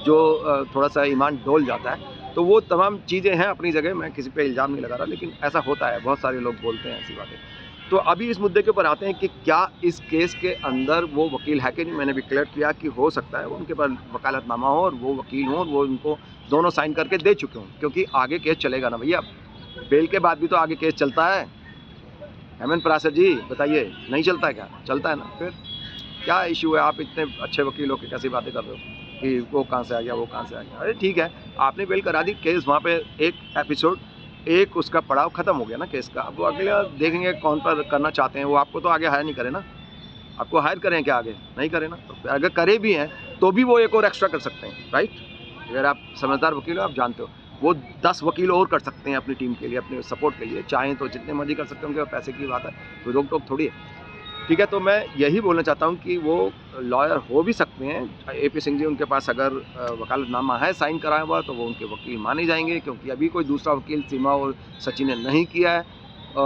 जो थोड़ा सा ईमान डोल जाता है। तो वो तमाम चीज़ें हैं अपनी जगह, मैं किसी पे इल्ज़ाम नहीं लगा रहा, लेकिन ऐसा होता है, बहुत सारे लोग बोलते हैं ऐसी बातें। तो अभी इस मुद्दे के ऊपर आते हैं कि क्या इस केस के अंदर वो वकील है कि नहीं। मैंने भी क्लियर किया कि हो सकता है उनके पास वकालतनामा हो और वो वकील हो और वो उनको दोनों साइन करके दे चुके हों, क्योंकि आगे केस चलेगा ना भैया, बेल के बाद भी तो आगे केस चलता है। हेमंत पराशर जी बताइए, नहीं चलता है क्या? चलता है ना, फिर क्या इशू है? आप इतने अच्छे वकील हो के कैसी बातें कर रहे हो कि वो कहाँ से आ गया, वो कहाँ से आ गया? अरे ठीक है, आपने बेल करा दी, केस वहाँ पे एक एपिसोड, एक उसका पड़ाव खत्म हो गया ना केस का। अब वो अगले देखेंगे कौन पर करना चाहते हैं, वो आपको तो आगे हायर नहीं करे ना, आपको हायर करें क्या आगे? नहीं करें ना। तो अगर करे भी हैं तो भी वो एक और एक्स्ट्रा कर सकते हैं, राइट? अगर आप समझदार वकील हो, आप जानते हो, वो 10 वकील और कर सकते हैं अपनी टीम के लिए, अपने सपोर्ट के लिए, चाहें तो जितने मर्जी कर सकते होंगे, पैसे की बात है, कोई रोक टोक थोड़ी है, ठीक है। तो मैं यही बोलना चाहता हूँ कि वो लॉयर हो भी सकते हैं। AP सिंह जी, उनके पास अगर वकालतनामा है साइन कराया हुआ तो वो उनके वकील माने जाएंगे, क्योंकि अभी कोई दूसरा वकील सीमा और सचिन ने नहीं किया है।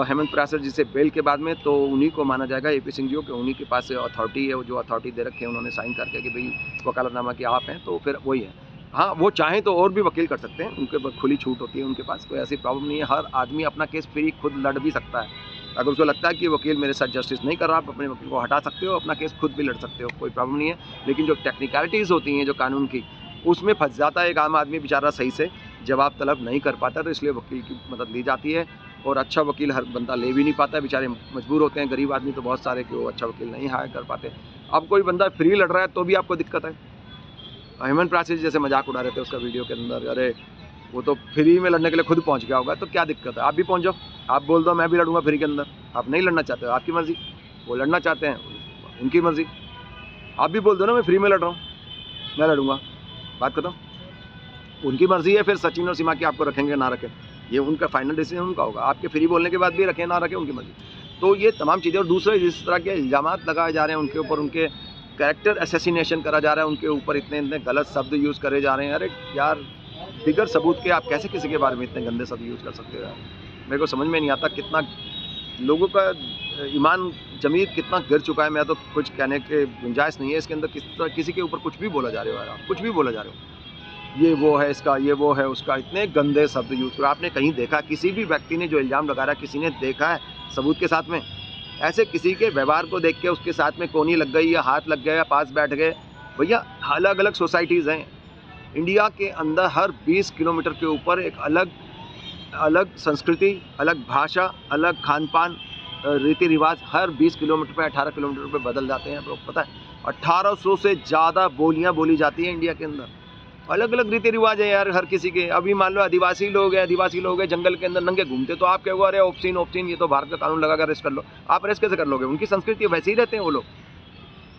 हेमंत पराशर जी से बेल के बाद में तो उन्हीं को माना जाएगा, AP सिंह जी को, उन्हीं के पास अथॉरिटी है, वो जो अथॉरिटी दे रखे हैं उन्होंने साइन करके कि भाई वकालतनामा के आप हैं, तो फिर वही है। हाँ, वो चाहें तो और भी वकील कर सकते हैं, उनके खुली छूट होती है, उनके पास कोई ऐसी प्रॉब्लम नहीं है। हर आदमी अपना केस फ्री खुद लड़ भी सकता है। अगर उसको लगता है कि वकील मेरे साथ जस्टिस नहीं कर रहा, आप अपने वकील को हटा सकते हो, अपना केस खुद भी लड़ सकते हो, कोई प्रॉब्लम नहीं है। लेकिन जो टेक्निकलिटीज़ होती हैं जो कानून की, उसमें फंस जाता है एक आम आदमी बेचारा, सही से जवाब तलब नहीं कर पाता, तो इसलिए वकील की मदद ली जाती है। और अच्छा वकील हर बंदा ले भी नहीं पाता है, बेचारे मजबूर होते हैं, गरीब आदमी तो बहुत सारे कि वो अच्छा वकील नहीं हायर कर पाते। अब कोई बंदा फ्री लड़ रहा है तो भी आपको दिक्कत है। हेमंत पराशर जी जैसे मजाक उड़ा रहे थे उसका वीडियो के अंदर, अरे वो तो फ्री में लड़ने के लिए खुद पहुंच गया होगा, तो क्या दिक्कत है? आप भी पहुंच जाओ, आप बोल दो मैं भी लड़ूंगा फ्री के अंदर। आप नहीं लड़ना चाहते हो, आपकी मर्जी, वो लड़ना चाहते हैं उनकी मर्जी। आप भी बोल दो ना मैं फ्री में लड़ रहा हूँ, मैं लड़ूंगा, बात खत्म। उनकी मर्जी है फिर सचिन और सीमा की आपको रखेंगे ना रखें, ये उनका फाइनल डिसीजन उनका होगा। आपके फ्री बोलने के बाद भी रखें ना रखें, उनकी मर्जी। तो ये तमाम चीज़ें, और दूसरे जिस तरह के इल्ज़ाम लगाए जा रहे हैं उनके ऊपर, उनके कैरेक्टर असैसिनेशन करा जा रहा है, उनके ऊपर इतने इतने गलत शब्द यूज़ करे जा रहे हैं। अरे यार, बिगर सबूत के आप कैसे किसी के बारे में इतने गंदे शब्द यूज़ कर सकते हो यार? मेरे को समझ में नहीं आता कितना लोगों का ईमान ज़मीर कितना गिर चुका है, मैं तो कुछ कहने के गुंजाइश नहीं है इसके अंदर। किसी के ऊपर कुछ भी बोला जा रहे हो यार, आप कुछ भी बोला जा रहे हो, ये वो है इसका, ये वो है उसका, इतने गंदे शब्द यूज़ करो। आपने कहीं देखा किसी भी व्यक्ति ने जो इल्ज़ाम लगा रहा है, किसी ने देखा है सबूत के साथ में? ऐसे किसी के व्यवहार को देख के उसके साथ में कोनी लग गई या हाथ लग गया या पास बैठ गए? भैया अलग अलग सोसाइटीज़ हैं इंडिया के अंदर, हर 20 किलोमीटर के ऊपर एक अलग अलग संस्कृति, अलग भाषा, अलग खान पान, रीति रिवाज हर 20 किलोमीटर पे 18 किलोमीटर पे बदल जाते हैं। आपको पता है 1800 से ज़्यादा बोलियां बोली जाती हैं इंडिया के अंदर। अलग अलग रीति रिवाज है यार हर किसी के। अभी मान लो आदिवासी लोग हैं जंगल के अंदर नंगे घूमते, तो आप क्या हुआ, अरे ऑप्शन ये तो भारत का कानून लगा कर अरेस्ट कर लो। आप अरेस्ट कैसे कर लोगे? उनकी संस्कृति वैसे ही रहते हैं वो लोग।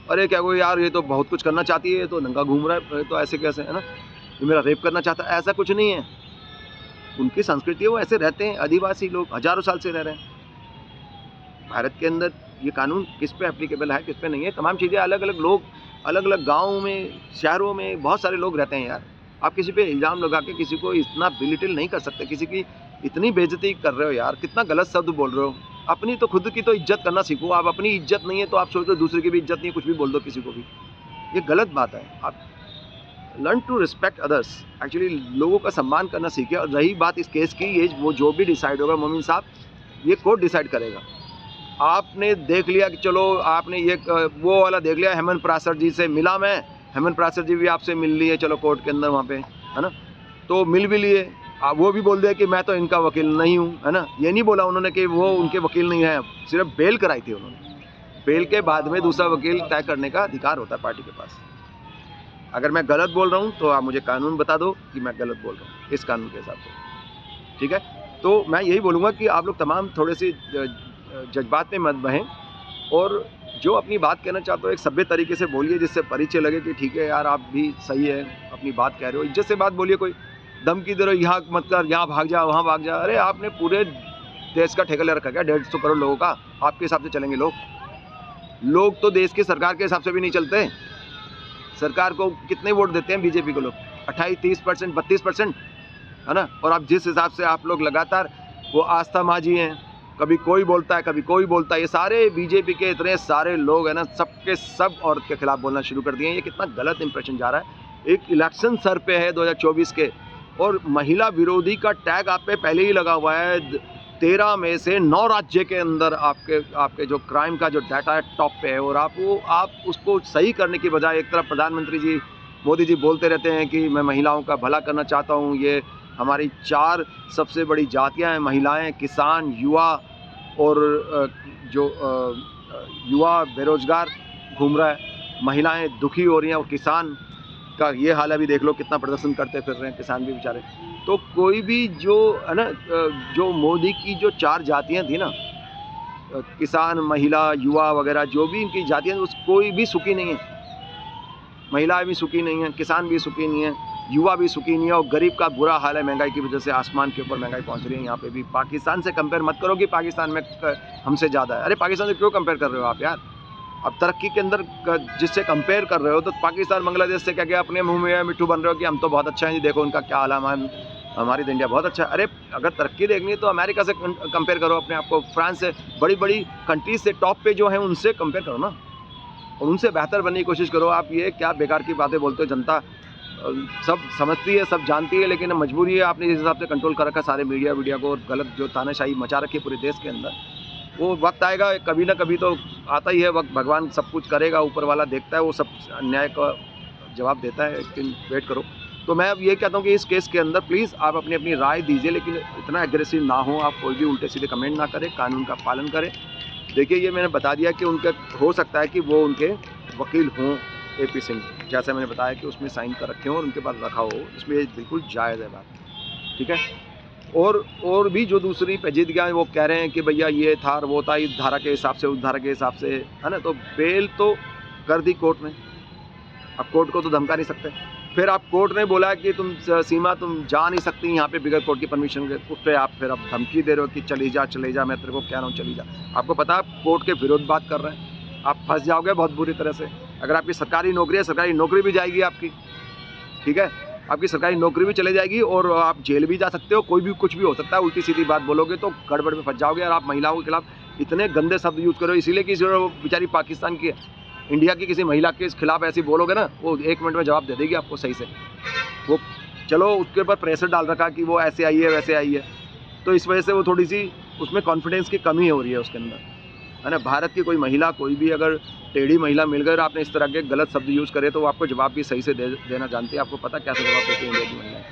अरे क्या कोई यार ये तो बहुत कुछ करना चाहती है, तो नंगा घूम रहा है, तो ऐसे कैसे, है ना, ये मेरा रेप करना चाहता है, ऐसा कुछ नहीं है। उनकी संस्कृति है, वो ऐसे रहते हैं। आदिवासी लोग हज़ारों साल से रह रहे हैं भारत के अंदर। ये कानून किस पे एप्लीकेबल है, किस पे नहीं है, तमाम चीज़ें अलग अलग लोग, अलग अलग गाँव में, शहरों में बहुत सारे लोग रहते हैं यार। आप किसी पे इल्ज़ाम लगा के किसी को इतना बिलिटिल नहीं कर सकते, किसी की इतनी बेइज्जती कर रहे हो यार, कितना गलत शब्द बोल रहे हो। अपनी तो खुद की तो इज्जत करना सीखो। आप अपनी इज्जत नहीं है तो आप सोचो दूसरे की भी इज्जत नहीं है, कुछ भी बोल दो किसी को भी, ये गलत बात है। आप learn to respect others, actually लोगों का सम्मान करना सीखे। और रही बात इस केस की, ये वो जो भी डिसाइड होगा मोमिन साहब, ये कोर्ट डिसाइड करेगा। आपने देख लिया कि चलो आपने ये वो वाला देख लिया, हेमंत पाराशर जी से मिला मैं, हेमंत पाराशर जी भी आपसे मिल लिए, चलो कोर्ट के अंदर वहाँ पे, है ना, तो मिल भी लिए। वो भी बोल दिया कि मैं तो इनका वकील नहीं हूँ, है ना। ये नहीं बोला उन्होंने कि वो उनके वकील नहीं है, सिर्फ बेल कराई थी उन्होंने। बेल के बाद में दूसरा वकील तय करने का अधिकार होता है पार्टी के पास। अगर मैं गलत बोल रहा हूँ तो आप मुझे कानून बता दो कि मैं गलत बोल रहा हूँ इस कानून के हिसाब से, ठीक है। तो मैं यही बोलूँगा कि आप लोग तमाम थोड़े से जज्बात में मत बहें, और जो अपनी बात कहना चाहते हो एक सभ्य तरीके से बोलिए, जिससे परिचय लगे कि ठीक है यार आप भी सही है, अपनी बात कह रहे हो, इज्जत से बात बोलिए। कोई धमकी दे रहे हो, यहाँ मत कर, यहाँ भाग जा, वहाँ भाग जा, अरे आपने पूरे देश का ठेका ले रखा क्या? 150 करोड़ लोगों का, आपके हिसाब से चलेंगे लोग तो देश की सरकार के हिसाब से भी नहीं चलते। सरकार को कितने वोट देते हैं बीजेपी को लोग? 28, 30%, 32%, है ना। और आप जिस हिसाब से आप लोग लगातार वो आस्था माजी हैं, कभी कोई बोलता है कभी कोई बोलता है, ये सारे बीजेपी के इतने सारे लोग हैं ना, सबके सब औरत के खिलाफ बोलना शुरू कर दिए हैं। ये कितना गलत इंप्रेशन जा रहा है। एक इलेक्शन सर पे है 2024 के, और महिला विरोधी का टैग आप पे पहले ही लगा हुआ है। 13 में से 9 राज्य के अंदर आपके जो क्राइम का जो डाटा है टॉप पे है, और आप उसको सही करने की बजाय एक तरफ प्रधानमंत्री जी मोदी जी बोलते रहते हैं कि मैं महिलाओं का भला करना चाहता हूँ, ये हमारी 4 सबसे बड़ी जातियाँ हैं, महिलाएं, किसान, युवा, और जो युवा बेरोजगार घूम रहा है, महिलाएं दुखी हो रही हैं, और किसान का ये हाल अभी देख लो, कितना प्रदर्शन करते फिर रहे हैं किसान भी बेचारे। तो कोई भी जो है ना, जो मोदी की जो 4 जातियाँ थी ना, किसान, महिला, युवा वगैरह, जो भी इनकी जातियाँ, उस कोई भी सुखी नहीं है। महिलाएं भी सुखी नहीं हैं, किसान भी सुखी नहीं है, युवा भी सुखी नहीं है, और गरीब का बुरा हाल है। महंगाई की वजह से आसमान के ऊपर महंगाई पहुंच रही है यहाँ पे भी। पाकिस्तान से कंपेयर मत करो कि पाकिस्तान में हमसे ज़्यादा है। अरे पाकिस्तान से क्यों कंपेयर कर रहे हो आप यार? अब तरक्की के अंदर जिससे कंपेयर कर रहे हो, तो पाकिस्तान, बांग्लादेश से क्या क्या अपने मुँह में मिट्ठू बन रहे हो कि हम तो बहुत अच्छा हैं जी, देखो उनका क्या हाल है, हमारी तो इंडिया बहुत अच्छा है। अरे अगर तरक्की देखनी है तो अमेरिका से कंपेयर करो अपने आप को, फ्रांस से, बड़ी बड़ी कंट्रीज से, टॉप पे जो है उनसे कंपेयर करो ना, और उनसे बेहतर बनने की कोशिश करो। आप ये क्या बेकार की बातें बोलते हो? जनता सब समझती है, सब जानती है, लेकिन मजबूरी है, आपने जिस हिसाब से कंट्रोल कर रखा सारे मीडिया को, और गलत जो तानाशाही मचा रखी है पूरे देश के अंदर, वो वक्त आएगा, कभी ना कभी तो आता ही है वक्त। भगवान सब कुछ करेगा, ऊपर वाला देखता है, वो सब न्याय का जवाब देता है, एक दिन वेट करो। तो मैं अब ये कहता हूँ कि इस केस के अंदर प्लीज़ आप अपनी अपनी राय दीजिए, लेकिन इतना एग्रेसिव ना हो, आप कोई भी उल्टे सीधे कमेंट ना करें, कानून का पालन करें। देखिए ये मैंने बता दिया कि उनके हो सकता है कि वो उनके वकील हों, AP सिंह, जैसा मैंने बताया कि उसमें साइन कर रखे हों और उनके पास रखा हो, इसमें बिल्कुल जायज़ है बात, ठीक है। और भी जो दूसरी पेचीदगियाँ वो कह रहे हैं कि भैया ये था वो था, इस धारा के हिसाब से, उस धारा के हिसाब से, है ना, तो बेल तो कर दी कोर्ट ने, अब कोर्ट को तो धमका नहीं सकते। फिर आप कोर्ट ने बोला कि तुम सीमा तुम जा नहीं सकती यहाँ पे बगैर कोर्ट की परमिशन के, उस पर आप फिर अब धमकी दे रहे हो कि चली जा, मैं तेरे को कह रहा हूँ चली जा। आपको पता है आप कोर्ट के विरोध बात कर रहे हैं, आप फंस जाओगे बहुत बुरी तरह से। अगर आपकी सरकारी नौकरी है, सरकारी नौकरी भी जाएगी आपकी, ठीक है, आपकी सरकारी नौकरी भी चले जाएगी, और आप जेल भी जा सकते हो, कोई भी कुछ भी हो सकता है। उल्टी सीधी बात बोलोगे तो गड़बड़ में फंस जाओगे, और आप महिलाओं के खिलाफ इतने गंदे शब्द यूज़ करो इसीलिए कि वो बेचारी पाकिस्तान की है, इंडिया की किसी महिला के खिलाफ ऐसे बोलोगे ना, वो 1 मिनट में जवाब दे देगी आपको सही से। वो चलो उसके ऊपर प्रेशर डाल रखा कि वो ऐसे आई है वैसे आई है, तो इस वजह से वो थोड़ी सी उसमें कॉन्फिडेंस की कमी हो रही है उसके अंदर, है ना। भारत की कोई महिला, कोई भी अगर टेढ़ी महिला मिल गई और आपने इस तरह के गलत शब्द यूज़ करे तो वो आपको जवाब भी सही से देना जानती है, आपको पता कैसे जवाब देती है इंडिया की महिलाएं।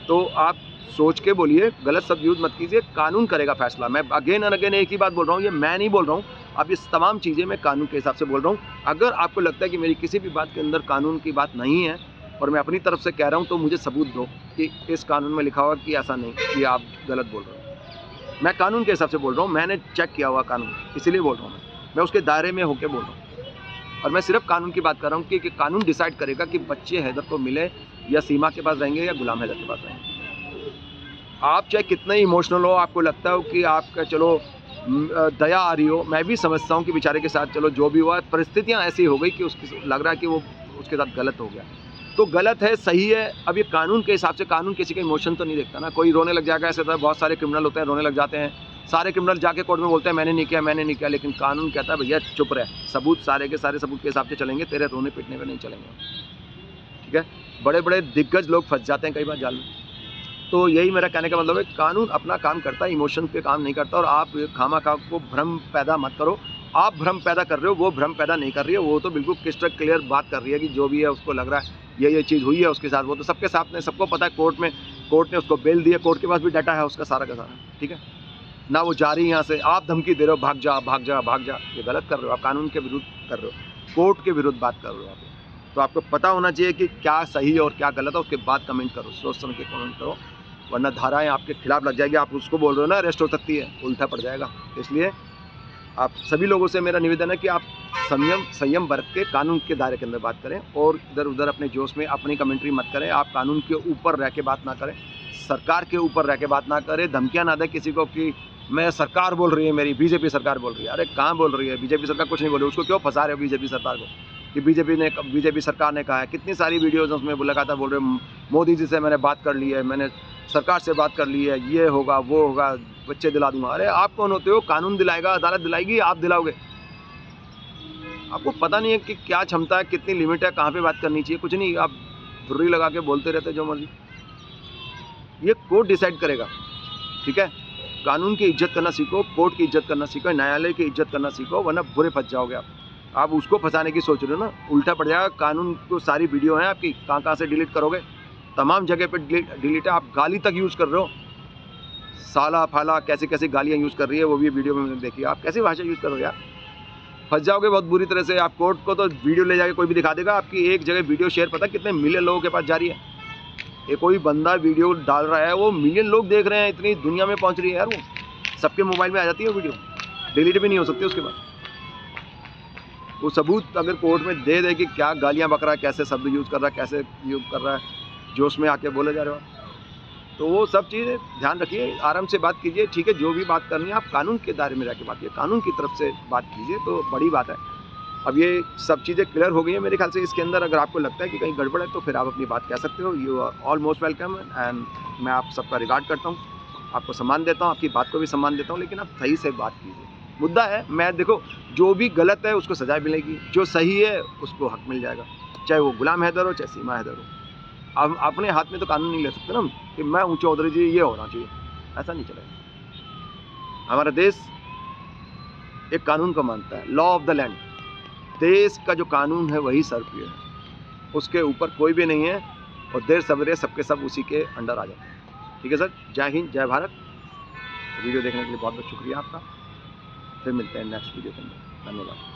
तो आप सोच के बोलिए, गलत शब्द यूज़ मत कीजिए, कानून करेगा फैसला। मैं अगेन एंड अगेन एक ही बात बोल रहा हूँ, ये मैं नहीं बोल रहा हूँ, अब इस तमाम चीज़ें मैं कानून के हिसाब से बोल रहा हूँ। अगर आपको लगता है कि मेरी किसी भी बात के अंदर कानून की बात नहीं है और मैं अपनी तरफ से कह रहा हूँ, तो मुझे सबूत दो कि इस कानून में लिखा हुआ कि ऐसा नहीं, कि आप गलत बोल रहे हो। मैं कानून के हिसाब से बोल रहा हूँ, मैंने चेक किया हुआ कानून, इसीलिए बोल रहा हूँ मैं उसके दायरे में होकर बोल रहा हूँ। और मैं सिर्फ कानून की बात कर रहा हूँ कि कानून डिसाइड करेगा कि बच्चे हैदर को मिले या सीमा के पास रहेंगे या गुलाम हैदर के पास रहेंगे। आप चाहे कितने इमोशनल हो, आपको लगता हो कि आपका चलो दया आ रही हो, मैं भी समझता हूँ कि बेचारे के साथ चलो जो भी हुआ, परिस्थितियाँ ऐसी हो गई कि उसकी लग रहा है कि वो उसके साथ गलत हो गया, तो गलत है सही है। अब ये कानून के हिसाब से, कानून किसी का इमोशन तो नहीं देखता ना, कोई रोने लग जाएगा, ऐसे तो बहुत सारे क्रिमिनल होते हैं रोने लग जाते हैं, सारे क्रिमिनल जाके कोर्ट में बोलते हैं मैंने नहीं किया मैंने नहीं किया, लेकिन कानून कहता है भैया चुप रहे, सबूत सारे के सारे सबूत के हिसाब से चलेंगे, तेरे रोने पीटने में नहीं चलेंगे, ठीक है। बड़े बड़े दिग्गज लोग फंस जाते हैं कई बार जाल में। तो यही मेरा कहने का मतलब है, कानून अपना काम करता है, इमोशन पे काम नहीं करता। और आप खामखा को भ्रम पैदा मत करो, आप भ्रम पैदा कर रहे हो, वो भ्रम पैदा नहीं कर रही है, वो तो बिल्कुल क्रिस्टल क्लियर बात कर रही है कि जो भी है उसको लग रहा है ये चीज़ हुई है उसके साथ, वो तो सबके साथ में सबको पता है, कोर्ट ने उसको बेल दिया, कोर्ट के पास भी डाटा है उसका सारा का सारा, ठीक है ना। वो जा रही है यहाँ से, आप धमकी दे रहे हो भाग जा भाग जा भाग जा, ये गलत कर रहे हो, आप कानून के विरुद्ध कर रहे हो, कोर्ट के विरुद्ध बात कर रहे हो आप। तो आपको पता होना चाहिए कि क्या सही है और क्या गलत है, उसके बाद कमेंट करो, सोच समझ के कमेंट करो, वरना धाराएं आपके खिलाफ लग जाएगी। आप उसको बोल रहे हो ना अरेस्ट हो सकती है, उल्टा पड़ जाएगा। इसलिए आप सभी लोगों से मेरा निवेदन है कि आप संयम बरत के कानून के दायरे के अंदर बात करें और इधर उधर अपने जोश में अपनी कमेंट्री मत करें। आप कानून के ऊपर रह के बात ना करें, सरकार के ऊपर रह के बात ना करें, धमकियाँ ना दें किसी को कि मैं सरकार बोल रही है, मेरी बीजेपी सरकार बोल रही है। अरे कहाँ बोल रही है बीजेपी सरकार, कुछ नहीं बोल रही, उसको क्यों फंसा रहे हो बीजेपी सरकार को कि बीजेपी सरकार ने कहा है। कितनी सारी वीडियोज़ उसमें लगातार बोल रहे मोदी जी से मैंने बात कर ली है, मैंने सरकार से बात कर ली है, ये होगा वो होगा, बच्चे दिला दूंगा। अरे आप कौन होते हो, कानून दिलाएगा, अदालत दिलाएगी, आप दिलाओगे? आपको पता नहीं है कि क्या क्षमता है, कितनी लिमिट है, कहाँ पे बात करनी चाहिए, कुछ नहीं, आप धुर्री लगा के बोलते रहते जो मर्जी। ये कोर्ट डिसाइड करेगा, ठीक है। कानून की इज्जत करना सीखो, कोर्ट की इज्जत करना सीखो, न्यायालय की इज्जत करना सीखो, वरना बुरे फंस जाओगे आप उसको फंसाने की सोच रहे हो ना, उल्टा पड़ जाएगा। कानून को सारी वीडियो है आपकी, कहाँ से डिलीट करोगे, तमाम जगह पे डिलीट है। आप गाली तक यूज़ कर रहे हो, साला फाला कैसी कैसी गालियाँ यूज़ कर रही है, वो भी वीडियो में मैंने देखी। आप कैसी भाषा यूज़ करो यार, फंस जाओगे बहुत बुरी तरह से। आप कोर्ट को तो वीडियो ले जाके कोई भी दिखा देगा, आपकी एक जगह वीडियो शेयर पता कितने मिलियन लोगों के पास जा रही है। ये कोई बंदा वीडियो डाल रहा है, वो मिलियन लोग देख रहे हैं, इतनी दुनिया में पहुँच रही है यार, वो सबके मोबाइल में आ जाती है वीडियो, डिलीट भी नहीं हो सकती उसके बाद। वो सबूत अगर कोर्ट में दे दे कि क्या गालियाँ बक रहा है, कैसे शब्द यूज़ कर रहा है, कैसे यूज़ कर रहा है, जोश में आके बोले जा रहे हो, तो वो सब चीज़ें ध्यान रखिए, आराम से बात कीजिए, ठीक है। जो भी बात करनी है आप कानून के दायरे में रह के बात कीजिए, कानून की तरफ से बात कीजिए, तो बड़ी बात है। अब ये सब चीज़ें क्लियर हो गई हैं मेरे ख्याल से। इसके अंदर अगर आपको लगता है कि कहीं गड़बड़ है तो फिर आप अपनी बात कह सकते हो। You are all most welcome and मैं आप सबका रिगार्ड करता हूँ, आपको सम्मान देता हूँ, आपकी बात को भी सम्मान देता हूँ, लेकिन आप सही से बात कीजिए। मुद्दा है, मैं देखो जो भी गलत है उसको सजा मिलेगी, जो सही है उसको हक मिल जाएगा, चाहे वो गुलाम हैदर हो चाहे सीमा हैदर हो। अब अपने हाथ में तो कानून नहीं ले सकते ना कि मैं ऊँचे चौधरी जी ये होना चाहिए, ऐसा नहीं चलेगा। हमारा देश एक कानून को मानता है, लॉ ऑफ द लैंड। देश का जो कानून है वही सर्वप्रिय है, उसके ऊपर कोई भी नहीं है, और देर सवेरे सबके सब उसी के अंडर आ जाते हैं। ठीक है सर, जय हिंद जय भारत। वीडियो देखने के लिए बहुत बहुत शुक्रिया आपका। फिर मिलते हैं नेक्स्ट वीडियो के अंदर, धन्यवाद।